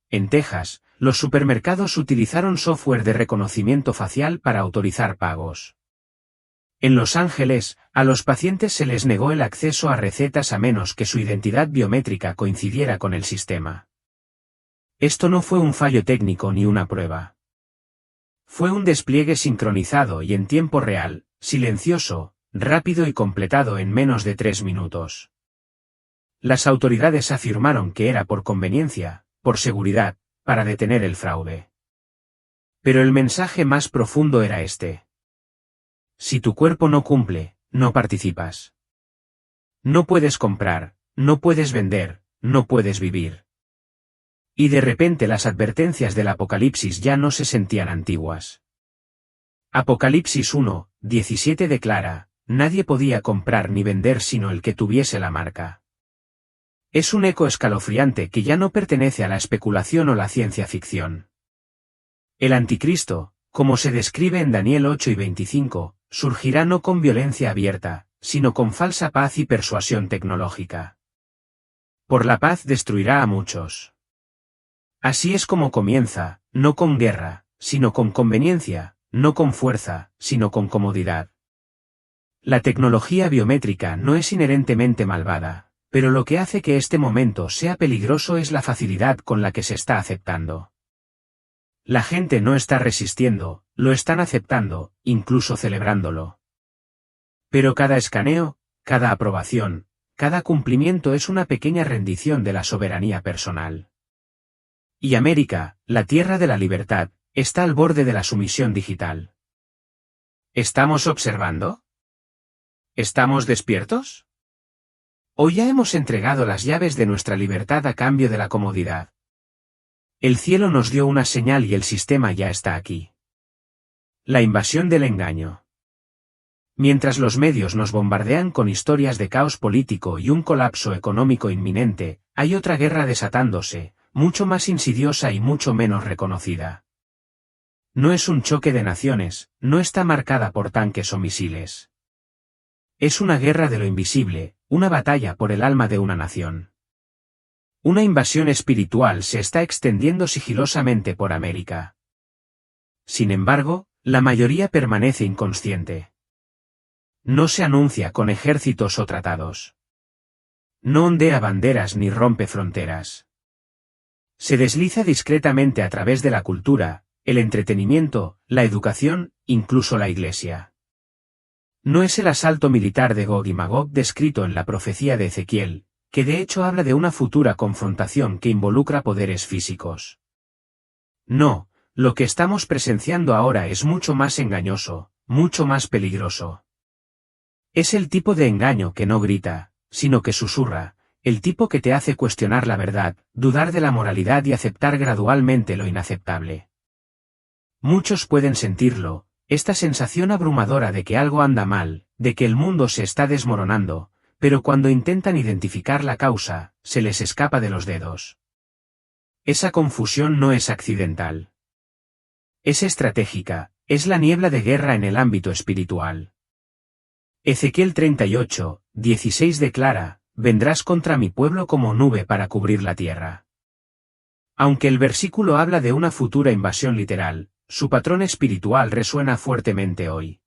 En Texas, los supermercados utilizaron software de reconocimiento facial para autorizar pagos. En Los Ángeles, a los pacientes se les negó el acceso a recetas a menos que su identidad biométrica coincidiera con el sistema. Esto no fue un fallo técnico ni una prueba. Fue un despliegue sincronizado y en tiempo real, silencioso, rápido y completado en menos de 3 minutos. Las autoridades afirmaron que era por conveniencia, por seguridad, para detener el fraude. Pero el mensaje más profundo era este. Si tu cuerpo no cumple, no participas. No puedes comprar, no puedes vender, no puedes vivir. Y de repente las advertencias del Apocalipsis ya no se sentían antiguas. Apocalipsis 1:17 declara, nadie podía comprar ni vender sino el que tuviese la marca. Es un eco escalofriante que ya no pertenece a la especulación o la ciencia ficción. El anticristo, como se describe en Daniel 8:25, surgirá no con violencia abierta, sino con falsa paz y persuasión tecnológica. Por la paz destruirá a muchos. Así es como comienza, no con guerra, sino con conveniencia, no con fuerza, sino con comodidad. La tecnología biométrica no es inherentemente malvada, pero lo que hace que este momento sea peligroso es la facilidad con la que se está aceptando. La gente no está resistiendo, lo están aceptando, incluso celebrándolo. Pero cada escaneo, cada aprobación, cada cumplimiento es una pequeña rendición de la soberanía personal. Y América, la tierra de la libertad, está al borde de la sumisión digital. ¿Estamos observando? ¿Estamos despiertos? ¿O ya hemos entregado las llaves de nuestra libertad a cambio de la comodidad? El cielo nos dio una señal y el sistema ya está aquí. La invasión del engaño. Mientras los medios nos bombardean con historias de caos político y un colapso económico inminente, hay otra guerra desatándose, mucho más insidiosa y mucho menos reconocida. No es un choque de naciones, no está marcada por tanques o misiles. Es una guerra de lo invisible, una batalla por el alma de una nación. Una invasión espiritual se está extendiendo sigilosamente por América. Sin embargo, la mayoría permanece inconsciente. No se anuncia con ejércitos o tratados. No ondea banderas ni rompe fronteras. Se desliza discretamente a través de la cultura, el entretenimiento, la educación, incluso la iglesia. No es el asalto militar de Gog y Magog descrito en la profecía de Ezequiel, que de hecho habla de una futura confrontación que involucra poderes físicos. No, lo que estamos presenciando ahora es mucho más engañoso, mucho más peligroso. Es el tipo de engaño que no grita, sino que susurra, el tipo que te hace cuestionar la verdad, dudar de la moralidad y aceptar gradualmente lo inaceptable. Muchos pueden sentirlo, esta sensación abrumadora de que algo anda mal, de que el mundo se está desmoronando, pero cuando intentan identificar la causa, se les escapa de los dedos. Esa confusión no es accidental. Es estratégica, es la niebla de guerra en el ámbito espiritual. Ezequiel 38, 16 declara, vendrás contra mi pueblo como nube para cubrir la tierra. Aunque el versículo habla de una futura invasión literal, su patrón espiritual resuena fuertemente hoy.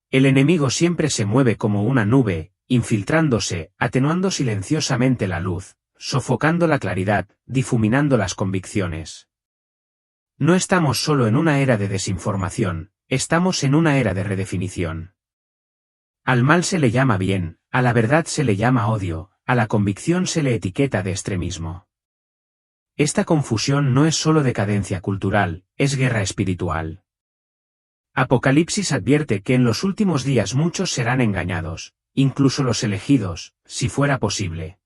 El enemigo siempre se mueve como una nube, infiltrándose, atenuando silenciosamente la luz, sofocando la claridad, difuminando las convicciones. No estamos solo en una era de desinformación, estamos en una era de redefinición. Al mal se le llama bien, a la verdad se le llama odio, a la convicción se le etiqueta de extremismo. Esta confusión no es solo decadencia cultural, es guerra espiritual. Apocalipsis advierte que en los últimos días muchos serán engañados, incluso los elegidos, si fuera posible.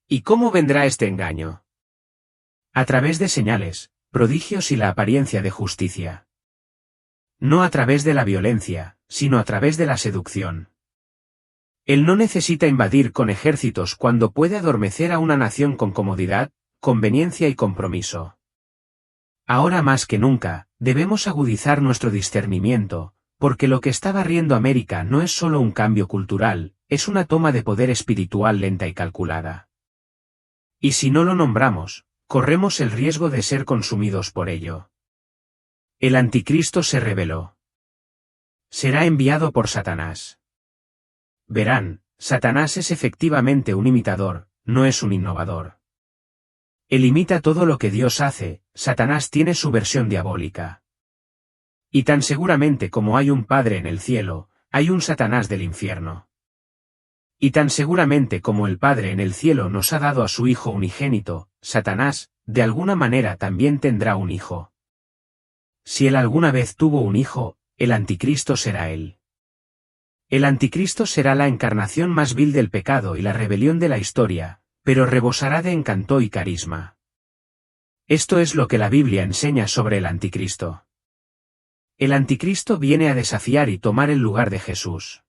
¿Y cómo vendrá este engaño? A través de señales, prodigios y la apariencia de justicia. No a través de la violencia, sino a través de la seducción. Él no necesita invadir con ejércitos cuando puede adormecer a una nación con comodidad, conveniencia y compromiso. Ahora más que nunca, debemos agudizar nuestro discernimiento, porque lo que está barriendo América no es solo un cambio cultural, es una toma de poder espiritual lenta y calculada. Y si no lo nombramos, corremos el riesgo de ser consumidos por ello. El anticristo se reveló. Será enviado por Satanás. Verán, Satanás es efectivamente un imitador, no es un innovador. Él imita todo lo que Dios hace, Satanás tiene su versión diabólica. Y tan seguramente como hay un Padre en el cielo, hay un Satanás del infierno. Y tan seguramente como el Padre en el cielo nos ha dado a su Hijo unigénito, Satanás, de alguna manera también tendrá un hijo. Si él alguna vez tuvo un hijo, el anticristo será él. El anticristo será la encarnación más vil del pecado y la rebelión de la historia, pero rebosará de encanto y carisma. Esto es lo que la Biblia enseña sobre el anticristo. El anticristo viene a desafiar y tomar el lugar de Jesús.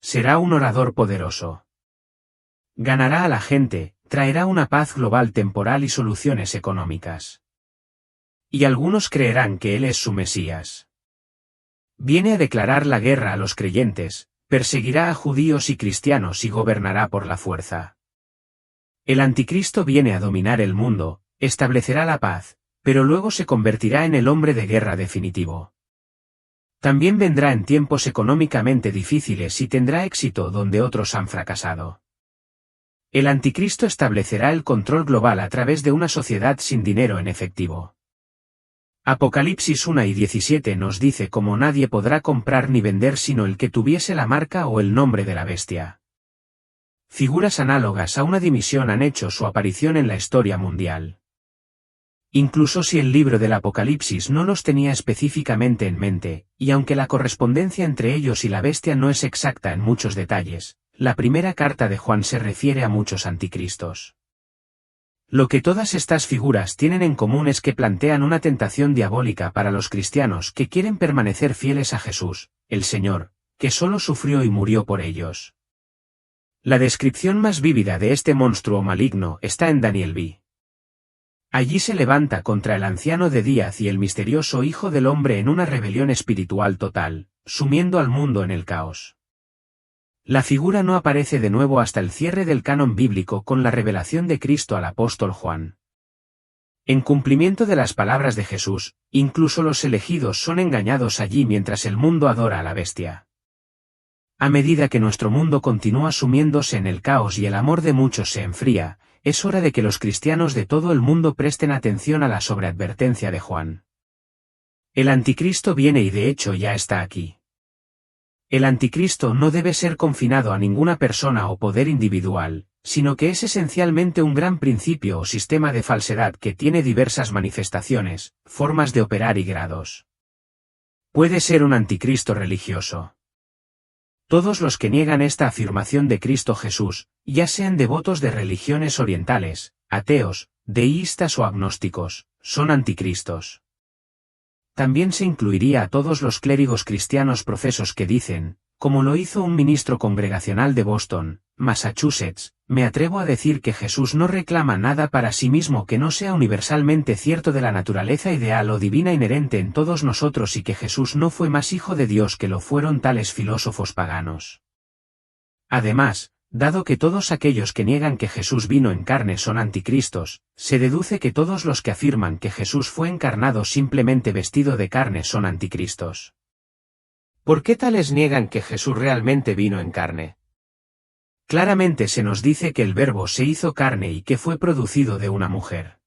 Será un orador poderoso. Ganará a la gente, traerá una paz global temporal y soluciones económicas. Y algunos creerán que él es su Mesías. Viene a declarar la guerra a los creyentes, perseguirá a judíos y cristianos y gobernará por la fuerza. El anticristo viene a dominar el mundo, establecerá la paz, pero luego se convertirá en el hombre de guerra definitivo. También vendrá en tiempos económicamente difíciles y tendrá éxito donde otros han fracasado. El anticristo establecerá el control global a través de una sociedad sin dinero en efectivo. Apocalipsis 1 y 17 nos dice cómo nadie podrá comprar ni vender sino el que tuviese la marca o el nombre de la bestia. Figuras análogas a una dimisión han hecho su aparición en la historia mundial. Incluso si el libro del Apocalipsis no los tenía específicamente en mente, y aunque la correspondencia entre ellos y la bestia no es exacta en muchos detalles, la primera carta de Juan se refiere a muchos anticristos. Lo que todas estas figuras tienen en común es que plantean una tentación diabólica para los cristianos que quieren permanecer fieles a Jesús, el Señor, que solo sufrió y murió por ellos. La descripción más vívida de este monstruo maligno está en Daniel b. Allí se levanta contra el anciano de Díaz y el misterioso Hijo del Hombre en una rebelión espiritual total, sumiendo al mundo en el caos. La figura no aparece de nuevo hasta el cierre del canon bíblico con la revelación de Cristo al apóstol Juan. En cumplimiento de las palabras de Jesús, incluso los elegidos son engañados allí mientras el mundo adora a la bestia. A medida que nuestro mundo continúa sumiéndose en el caos y el amor de muchos se enfría, es hora de que los cristianos de todo el mundo presten atención a la sobreadvertencia de Juan. El anticristo viene y de hecho ya está aquí. El anticristo no debe ser confinado a ninguna persona o poder individual, sino que es esencialmente un gran principio o sistema de falsedad que tiene diversas manifestaciones, formas de operar y grados. Puede ser un anticristo religioso. Todos los que niegan esta afirmación de Cristo Jesús, ya sean devotos de religiones orientales, ateos, deístas o agnósticos, son anticristos. También se incluiría a todos los clérigos cristianos profesos que dicen, como lo hizo un ministro congregacional de Boston, Massachusetts, me atrevo a decir que Jesús no reclama nada para sí mismo que no sea universalmente cierto de la naturaleza ideal o divina inherente en todos nosotros y que Jesús no fue más hijo de Dios que lo fueron tales filósofos paganos. Además, dado que todos aquellos que niegan que Jesús vino en carne son anticristos, se deduce que todos los que afirman que Jesús fue encarnado simplemente vestido de carne son anticristos. ¿Por qué tales niegan que Jesús realmente vino en carne? Claramente se nos dice que el Verbo se hizo carne y que fue producido de una mujer.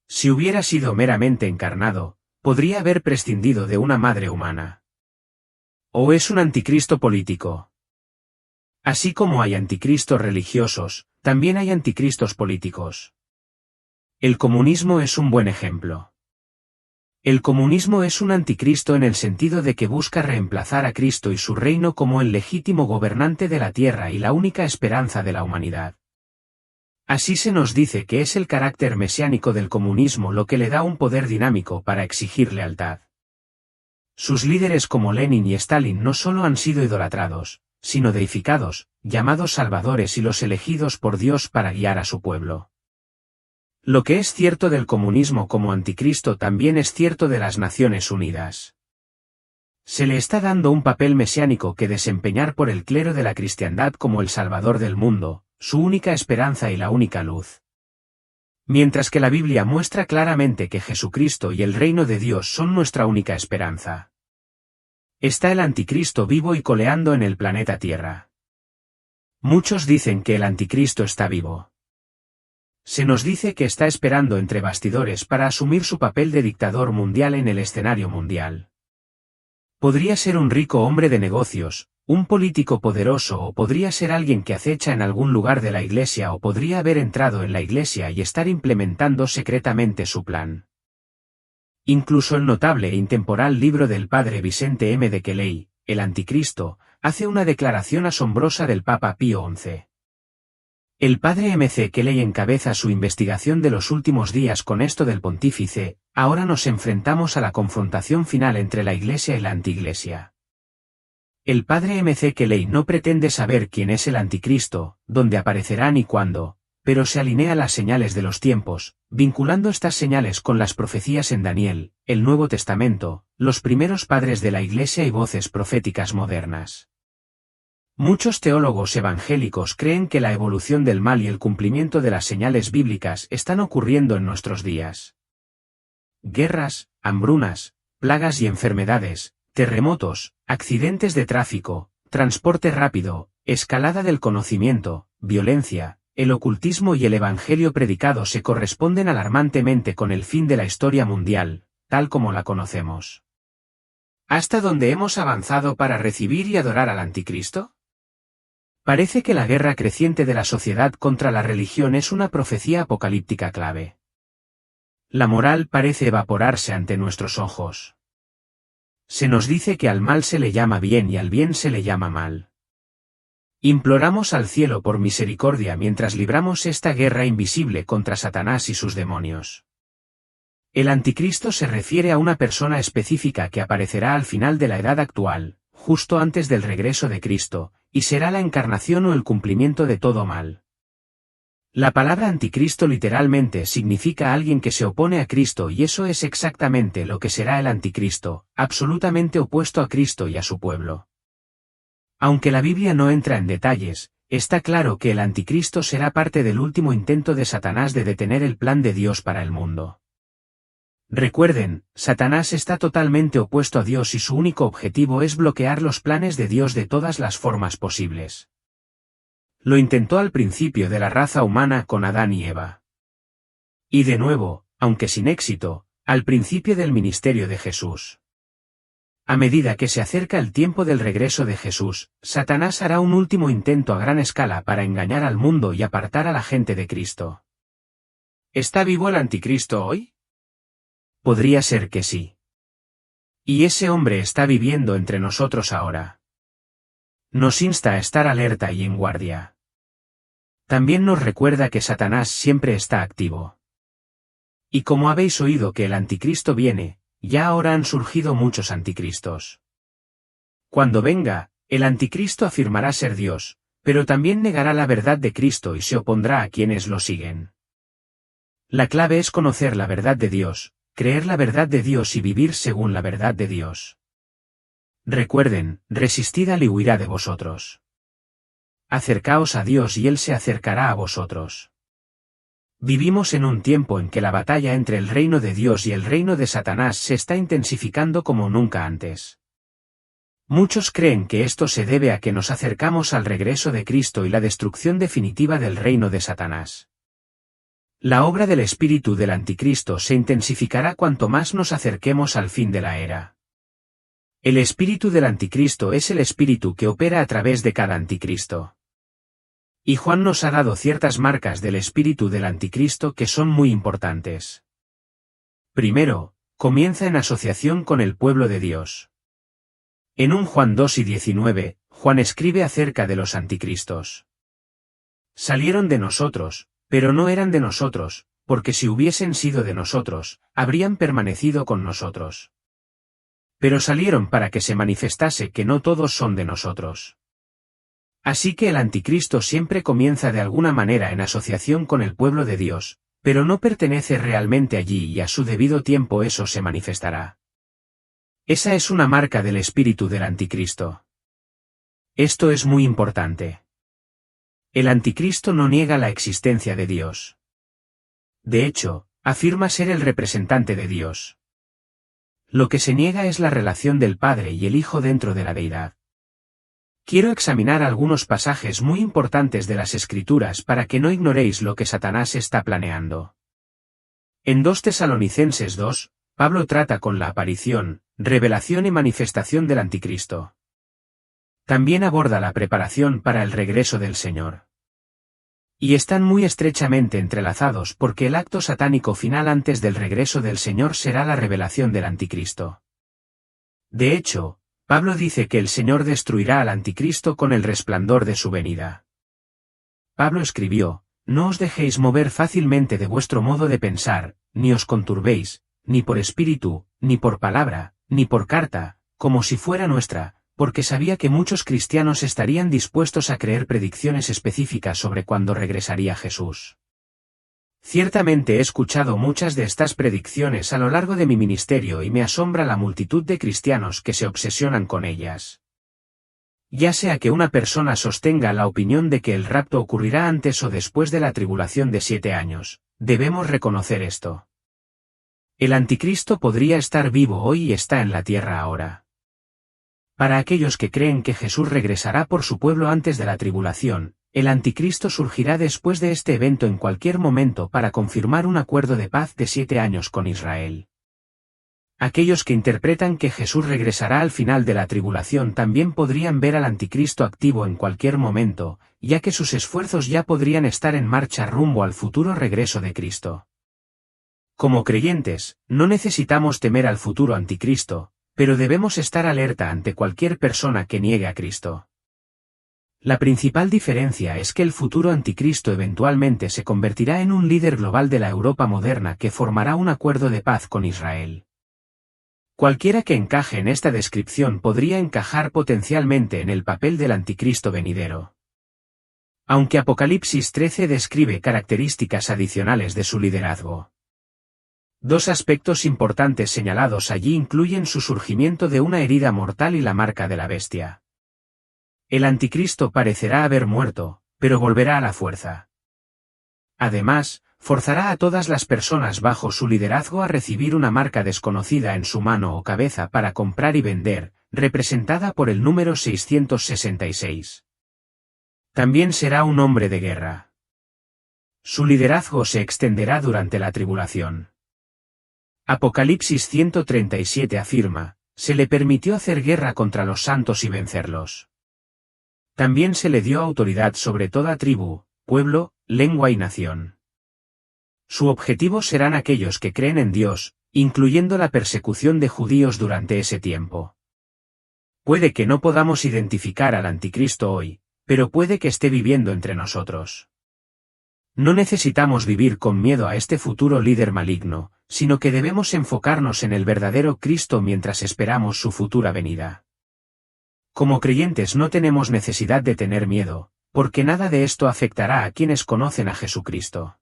Si hubiera sido meramente encarnado, podría haber prescindido de una madre humana. ¿O es un anticristo político? Así como hay anticristos religiosos, también hay anticristos políticos. El comunismo es un buen ejemplo. El comunismo es un anticristo en el sentido de que busca reemplazar a Cristo y su reino como el legítimo gobernante de la tierra y la única esperanza de la humanidad. Así se nos dice que es el carácter mesiánico del comunismo lo que le da un poder dinámico para exigir lealtad. Sus líderes como Lenin y Stalin no solo han sido idolatrados, sino deificados, llamados salvadores y los elegidos por Dios para guiar a su pueblo. Lo que es cierto del comunismo como anticristo también es cierto de las Naciones Unidas. Se le está dando un papel mesiánico que desempeñar por el clero de la cristiandad como el Salvador del mundo, su única esperanza y la única luz. Mientras que la Biblia muestra claramente que Jesucristo y el reino de Dios son nuestra única esperanza. Está el anticristo vivo y coleando en el planeta Tierra. Muchos dicen que el anticristo está vivo. Se nos dice que está esperando entre bastidores para asumir su papel de dictador mundial en el escenario mundial. Podría ser un rico hombre de negocios, un político poderoso o podría ser alguien que acecha en algún lugar de la iglesia o podría haber entrado en la iglesia y estar implementando secretamente su plan. Incluso el notable e intemporal libro del padre Vicente M. de Keley, El Anticristo, hace una declaración asombrosa del Papa Pío XI. El padre M. C. Keley encabeza su investigación de los últimos días con esto del pontífice, ahora nos enfrentamos a la confrontación final entre la Iglesia y la antiiglesia. El padre M. C. Keley no pretende saber quién es el anticristo, dónde aparecerá ni cuándo, pero se alinea a las señales de los tiempos, vinculando estas señales con las profecías en Daniel, el Nuevo Testamento, los primeros padres de la Iglesia y voces proféticas modernas. Muchos teólogos evangélicos creen que la evolución del mal y el cumplimiento de las señales bíblicas están ocurriendo en nuestros días. Guerras, hambrunas, plagas y enfermedades, terremotos, accidentes de tráfico, transporte rápido, escalada del conocimiento, violencia, el ocultismo y el evangelio predicado se corresponden alarmantemente con el fin de la historia mundial, tal como la conocemos. ¿Hasta dónde hemos avanzado para recibir y adorar al anticristo? Parece que la guerra creciente de la sociedad contra la religión es una profecía apocalíptica clave. La moral parece evaporarse ante nuestros ojos. Se nos dice que al mal se le llama bien y al bien se le llama mal. Imploramos al cielo por misericordia mientras libramos esta guerra invisible contra Satanás y sus demonios. El anticristo se refiere a una persona específica que aparecerá al final de la edad actual, justo antes del regreso de Cristo, y será la encarnación o el cumplimiento de todo mal. La palabra anticristo literalmente significa alguien que se opone a Cristo y eso es exactamente lo que será el anticristo, absolutamente opuesto a Cristo y a su pueblo. Aunque la Biblia no entra en detalles, está claro que el anticristo será parte del último intento de Satanás de detener el plan de Dios para el mundo. Recuerden, Satanás está totalmente opuesto a Dios y su único objetivo es bloquear los planes de Dios de todas las formas posibles. Lo intentó al principio de la raza humana con Adán y Eva. Y de nuevo, aunque sin éxito, al principio del ministerio de Jesús. A medida que se acerca el tiempo del regreso de Jesús, Satanás hará un último intento a gran escala para engañar al mundo y apartar a la gente de Cristo. ¿Está vivo el anticristo hoy? Podría ser que sí. Y ese hombre está viviendo entre nosotros ahora. Nos insta a estar alerta y en guardia. También nos recuerda que Satanás siempre está activo. Y como habéis oído que el anticristo viene, ya ahora han surgido muchos anticristos. Cuando venga, el anticristo afirmará ser Dios, pero también negará la verdad de Cristo y se opondrá a quienes lo siguen. La clave es conocer la verdad de Dios, creer la verdad de Dios y vivir según la verdad de Dios. Recuerden, resistid al y huirá de vosotros. Acercaos a Dios y Él se acercará a vosotros. Vivimos en un tiempo en que la batalla entre el reino de Dios y el reino de Satanás se está intensificando como nunca antes. Muchos creen que esto se debe a que nos acercamos al regreso de Cristo y la destrucción definitiva del reino de Satanás. La obra del espíritu del anticristo se intensificará cuanto más nos acerquemos al fin de la era. El espíritu del anticristo es el espíritu que opera a través de cada anticristo. Y Juan nos ha dado ciertas marcas del espíritu del anticristo que son muy importantes. Primero, comienza en asociación con el pueblo de Dios. En 1 Juan 2:19, Juan escribe acerca de los anticristos. Salieron de nosotros, pero no eran de nosotros, porque si hubiesen sido de nosotros, habrían permanecido con nosotros. Pero salieron para que se manifestase que no todos son de nosotros. Así que el anticristo siempre comienza de alguna manera en asociación con el pueblo de Dios, pero no pertenece realmente allí y a su debido tiempo eso se manifestará. Esa es una marca del espíritu del anticristo. Esto es muy importante. El anticristo no niega la existencia de Dios. De hecho, afirma ser el representante de Dios. Lo que se niega es la relación del Padre y el Hijo dentro de la deidad. Quiero examinar algunos pasajes muy importantes de las Escrituras para que no ignoréis lo que Satanás está planeando. En 2 Tesalonicenses 2, Pablo trata con la aparición, revelación y manifestación del anticristo. También aborda la preparación para el regreso del Señor. Y están muy estrechamente entrelazados porque el acto satánico final antes del regreso del Señor será la revelación del anticristo. De hecho, Pablo dice que el Señor destruirá al anticristo con el resplandor de su venida. Pablo escribió, no os dejéis mover fácilmente de vuestro modo de pensar, ni os conturbéis, ni por espíritu, ni por palabra, ni por carta, como si fuera nuestra, porque sabía que muchos cristianos estarían dispuestos a creer predicciones específicas sobre cuándo regresaría Jesús. Ciertamente he escuchado muchas de estas predicciones a lo largo de mi ministerio y me asombra la multitud de cristianos que se obsesionan con ellas. Ya sea que una persona sostenga la opinión de que el rapto ocurrirá antes o después de la tribulación de 7 años, debemos reconocer esto. El anticristo podría estar vivo hoy y está en la tierra ahora. Para aquellos que creen que Jesús regresará por su pueblo antes de la tribulación, el anticristo surgirá después de este evento en cualquier momento para confirmar un acuerdo de paz de 7 años con Israel. Aquellos que interpretan que Jesús regresará al final de la tribulación también podrían ver al anticristo activo en cualquier momento, ya que sus esfuerzos ya podrían estar en marcha rumbo al futuro regreso de Cristo. Como creyentes, no necesitamos temer al futuro anticristo, pero debemos estar alerta ante cualquier persona que niegue a Cristo. La principal diferencia es que el futuro anticristo eventualmente se convertirá en un líder global de la Europa moderna que formará un acuerdo de paz con Israel. Cualquiera que encaje en esta descripción podría encajar potencialmente en el papel del anticristo venidero. Aunque Apocalipsis 13 describe características adicionales de su liderazgo. 2 aspectos importantes señalados allí incluyen su surgimiento de una herida mortal y la marca de la bestia. El anticristo parecerá haber muerto, pero volverá a la fuerza. Además, forzará a todas las personas bajo su liderazgo a recibir una marca desconocida en su mano o cabeza para comprar y vender, representada por el número 666. También será un hombre de guerra. Su liderazgo se extenderá durante la tribulación. Apocalipsis 137 afirma, se le permitió hacer guerra contra los santos y vencerlos. También se le dio autoridad sobre toda tribu, pueblo, lengua y nación. Su objetivo serán aquellos que creen en Dios, incluyendo la persecución de judíos durante ese tiempo. Puede que no podamos identificar al anticristo hoy, pero puede que esté viviendo entre nosotros. No necesitamos vivir con miedo a este futuro líder maligno, sino que debemos enfocarnos en el verdadero Cristo mientras esperamos su futura venida. Como creyentes no tenemos necesidad de tener miedo, porque nada de esto afectará a quienes conocen a Jesucristo.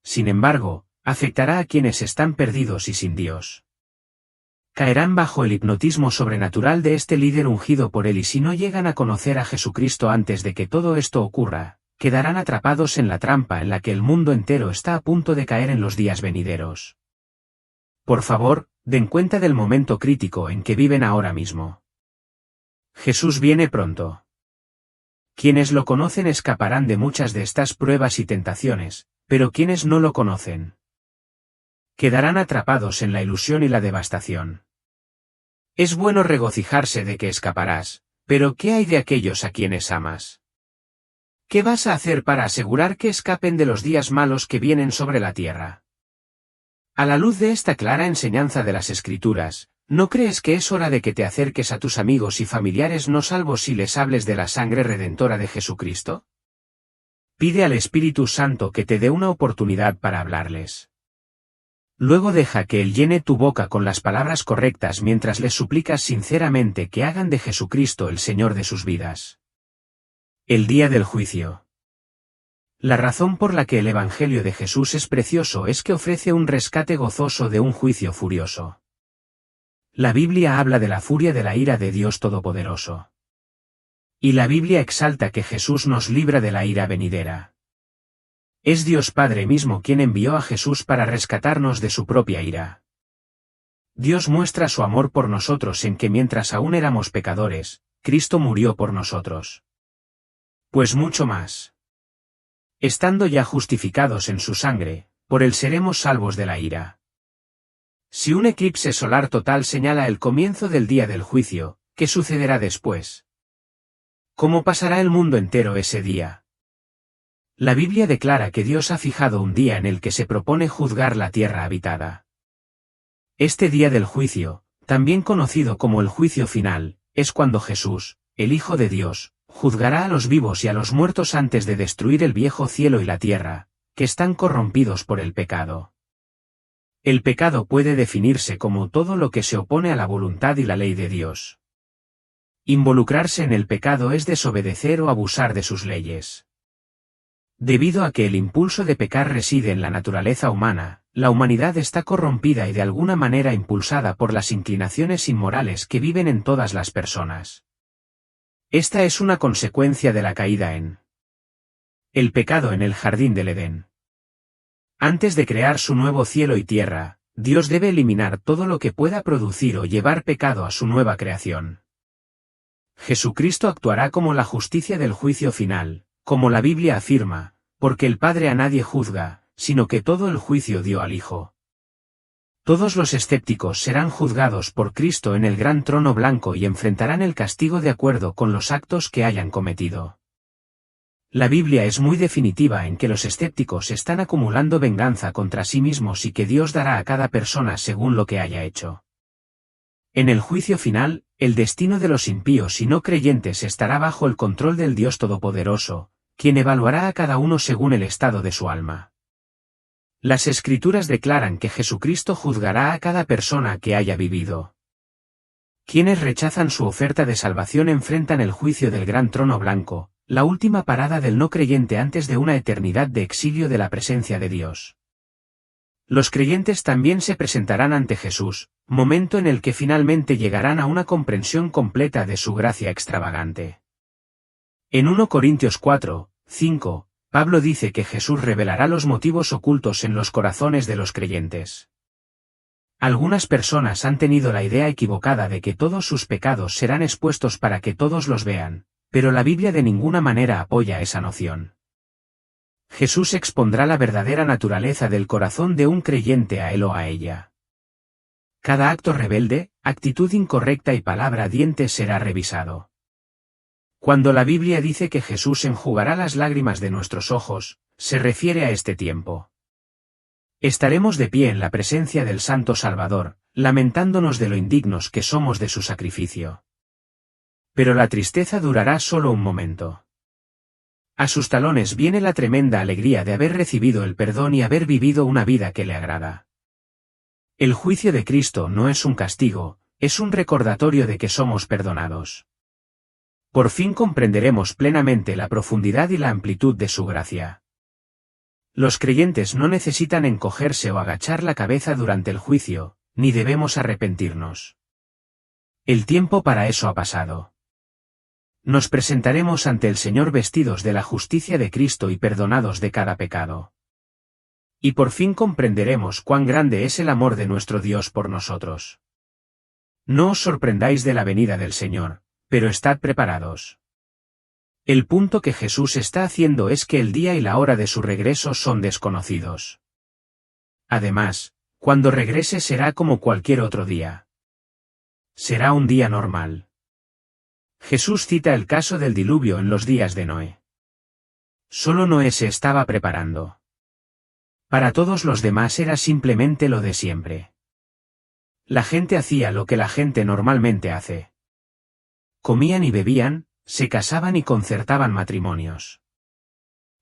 Sin embargo, afectará a quienes están perdidos y sin Dios. Caerán bajo el hipnotismo sobrenatural de este líder ungido por él y si no llegan a conocer a Jesucristo antes de que todo esto ocurra, quedarán atrapados en la trampa en la que el mundo entero está a punto de caer en los días venideros. Por favor, den cuenta del momento crítico en que viven ahora mismo. Jesús viene pronto. Quienes lo conocen escaparán de muchas de estas pruebas y tentaciones, pero quienes no lo conocen quedarán atrapados en la ilusión y la devastación. Es bueno regocijarse de que escaparás, pero ¿qué hay de aquellos a quienes amas? ¿Qué vas a hacer para asegurar que escapen de los días malos que vienen sobre la tierra? A la luz de esta clara enseñanza de las Escrituras, ¿no crees que es hora de que te acerques a tus amigos y familiares no salvos y les hables de la sangre redentora de Jesucristo? Pide al Espíritu Santo que te dé una oportunidad para hablarles. Luego deja que Él llene tu boca con las palabras correctas mientras les suplicas sinceramente que hagan de Jesucristo el Señor de sus vidas. El día del juicio. La razón por la que el Evangelio de Jesús es precioso es que ofrece un rescate gozoso de un juicio furioso. La Biblia habla de la furia de la ira de Dios Todopoderoso. Y la Biblia exalta que Jesús nos libra de la ira venidera. Es Dios Padre mismo quien envió a Jesús para rescatarnos de su propia ira. Dios muestra su amor por nosotros en que mientras aún éramos pecadores, Cristo murió por nosotros. Pues mucho más. Estando ya justificados en su sangre, por él seremos salvos de la ira. Si un eclipse solar total señala el comienzo del día del juicio, ¿qué sucederá después? ¿Cómo pasará el mundo entero ese día? La Biblia declara que Dios ha fijado un día en el que se propone juzgar la tierra habitada. Este día del juicio, también conocido como el juicio final, es cuando Jesús, el Hijo de Dios, juzgará a los vivos y a los muertos antes de destruir el viejo cielo y la tierra, que están corrompidos por el pecado. El pecado puede definirse como todo lo que se opone a la voluntad y la ley de Dios. Involucrarse en el pecado es desobedecer o abusar de sus leyes. Debido a que el impulso de pecar reside en la naturaleza humana, la humanidad está corrompida y de alguna manera impulsada por las inclinaciones inmorales que viven en todas las personas. Esta es una consecuencia de la caída en el pecado en el jardín del Edén. Antes de crear su nuevo cielo y tierra, Dios debe eliminar todo lo que pueda producir o llevar pecado a su nueva creación. Jesucristo actuará como la justicia del juicio final, como la Biblia afirma, porque el Padre a nadie juzga, sino que todo el juicio dio al Hijo. Todos los escépticos serán juzgados por Cristo en el gran trono blanco y enfrentarán el castigo de acuerdo con los actos que hayan cometido. La Biblia es muy definitiva en que los escépticos están acumulando venganza contra sí mismos y que Dios dará a cada persona según lo que haya hecho. En el juicio final, el destino de los impíos y no creyentes estará bajo el control del Dios Todopoderoso, quien evaluará a cada uno según el estado de su alma. Las Escrituras declaran que Jesucristo juzgará a cada persona que haya vivido. Quienes rechazan su oferta de salvación enfrentan el juicio del gran trono blanco, la última parada del no creyente antes de una eternidad de exilio de la presencia de Dios. Los creyentes también se presentarán ante Jesús, momento en el que finalmente llegarán a una comprensión completa de su gracia extravagante. En 1 Corintios 4, 5, Pablo dice que Jesús revelará los motivos ocultos en los corazones de los creyentes. Algunas personas han tenido la idea equivocada de que todos sus pecados serán expuestos para que todos los vean, Pero la Biblia de ninguna manera apoya esa noción. Jesús expondrá la verdadera naturaleza del corazón de un creyente a él o a ella. Cada acto rebelde, actitud incorrecta y palabra diente será revisado. Cuando la Biblia dice que Jesús enjugará las lágrimas de nuestros ojos, se refiere a este tiempo. Estaremos de pie en la presencia del Santo Salvador, lamentándonos de lo indignos que somos de su sacrificio. Pero la tristeza durará solo un momento. A sus talones viene la tremenda alegría de haber recibido el perdón y haber vivido una vida que le agrada. El juicio de Cristo no es un castigo, es un recordatorio de que somos perdonados. Por fin comprenderemos plenamente la profundidad y la amplitud de su gracia. Los creyentes no necesitan encogerse o agachar la cabeza durante el juicio, ni debemos arrepentirnos. El tiempo para eso ha pasado. Nos presentaremos ante el Señor vestidos de la justicia de Cristo y perdonados de cada pecado. Y por fin comprenderemos cuán grande es el amor de nuestro Dios por nosotros. No os sorprendáis de la venida del Señor, pero estad preparados. El punto que Jesús está haciendo es que el día y la hora de su regreso son desconocidos. Además, cuando regrese será como cualquier otro día. Será un día normal. Jesús cita el caso del diluvio en los días de Noé. Solo Noé se estaba preparando. Para todos los demás era simplemente lo de siempre. La gente hacía lo que la gente normalmente hace. Comían y bebían, se casaban y concertaban matrimonios.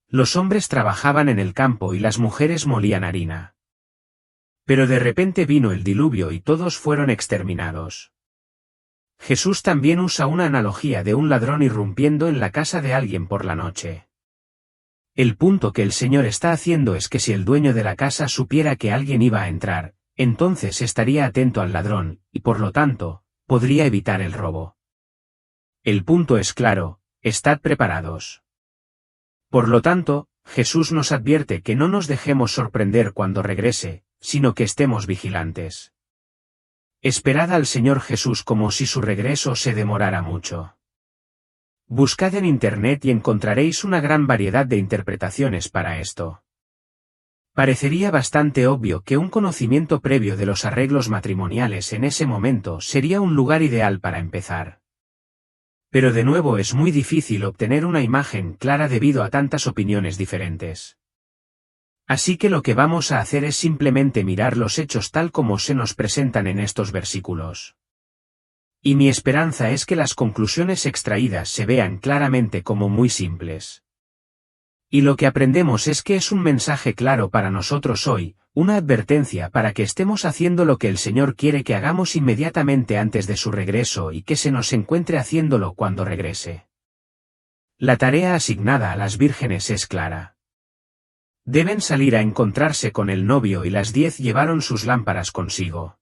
Los hombres trabajaban en el campo y las mujeres molían harina. Pero de repente vino el diluvio y todos fueron exterminados. Jesús también usa una analogía de un ladrón irrumpiendo en la casa de alguien por la noche. El punto que el Señor está haciendo es que si el dueño de la casa supiera que alguien iba a entrar, entonces estaría atento al ladrón, y por lo tanto, podría evitar el robo. El punto es claro, estad preparados. Por lo tanto, Jesús nos advierte que no nos dejemos sorprender cuando regrese, sino que estemos vigilantes. Esperad al Señor Jesús como si su regreso se demorara mucho. Buscad en Internet y encontraréis una gran variedad de interpretaciones para esto. Parecería bastante obvio que un conocimiento previo de los arreglos matrimoniales en ese momento sería un lugar ideal para empezar. Pero de nuevo es muy difícil obtener una imagen clara debido a tantas opiniones diferentes. Así que lo que vamos a hacer es simplemente mirar los hechos tal como se nos presentan en estos versículos. Y mi esperanza es que las conclusiones extraídas se vean claramente como muy simples. Y lo que aprendemos es que es un mensaje claro para nosotros hoy, una advertencia para que estemos haciendo lo que el Señor quiere que hagamos inmediatamente antes de su regreso y que se nos encuentre haciéndolo cuando regrese. La tarea asignada a las vírgenes es clara. Deben salir a encontrarse con el novio y las 10 llevaron sus lámparas consigo.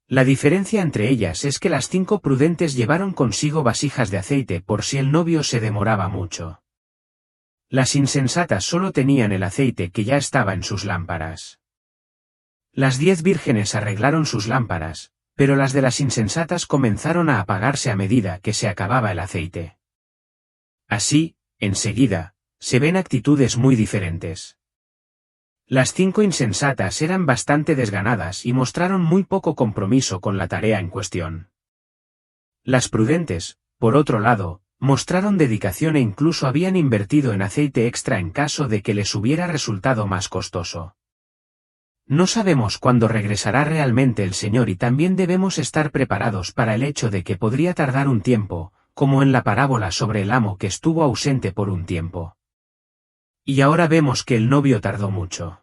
La diferencia entre ellas es que las 5 prudentes llevaron consigo vasijas de aceite por si el novio se demoraba mucho. Las insensatas solo tenían el aceite que ya estaba en sus lámparas. Las 10 vírgenes arreglaron sus lámparas, pero las de las insensatas comenzaron a apagarse a medida que se acababa el aceite. Así, enseguida, se ven actitudes muy diferentes. Las 5 insensatas eran bastante desganadas y mostraron muy poco compromiso con la tarea en cuestión. Las prudentes, por otro lado, mostraron dedicación e incluso habían invertido en aceite extra en caso de que les hubiera resultado más costoso. No sabemos cuándo regresará realmente el Señor y también debemos estar preparados para el hecho de que podría tardar un tiempo, como en la parábola sobre el amo que estuvo ausente por un tiempo. Y ahora vemos que el novio tardó mucho.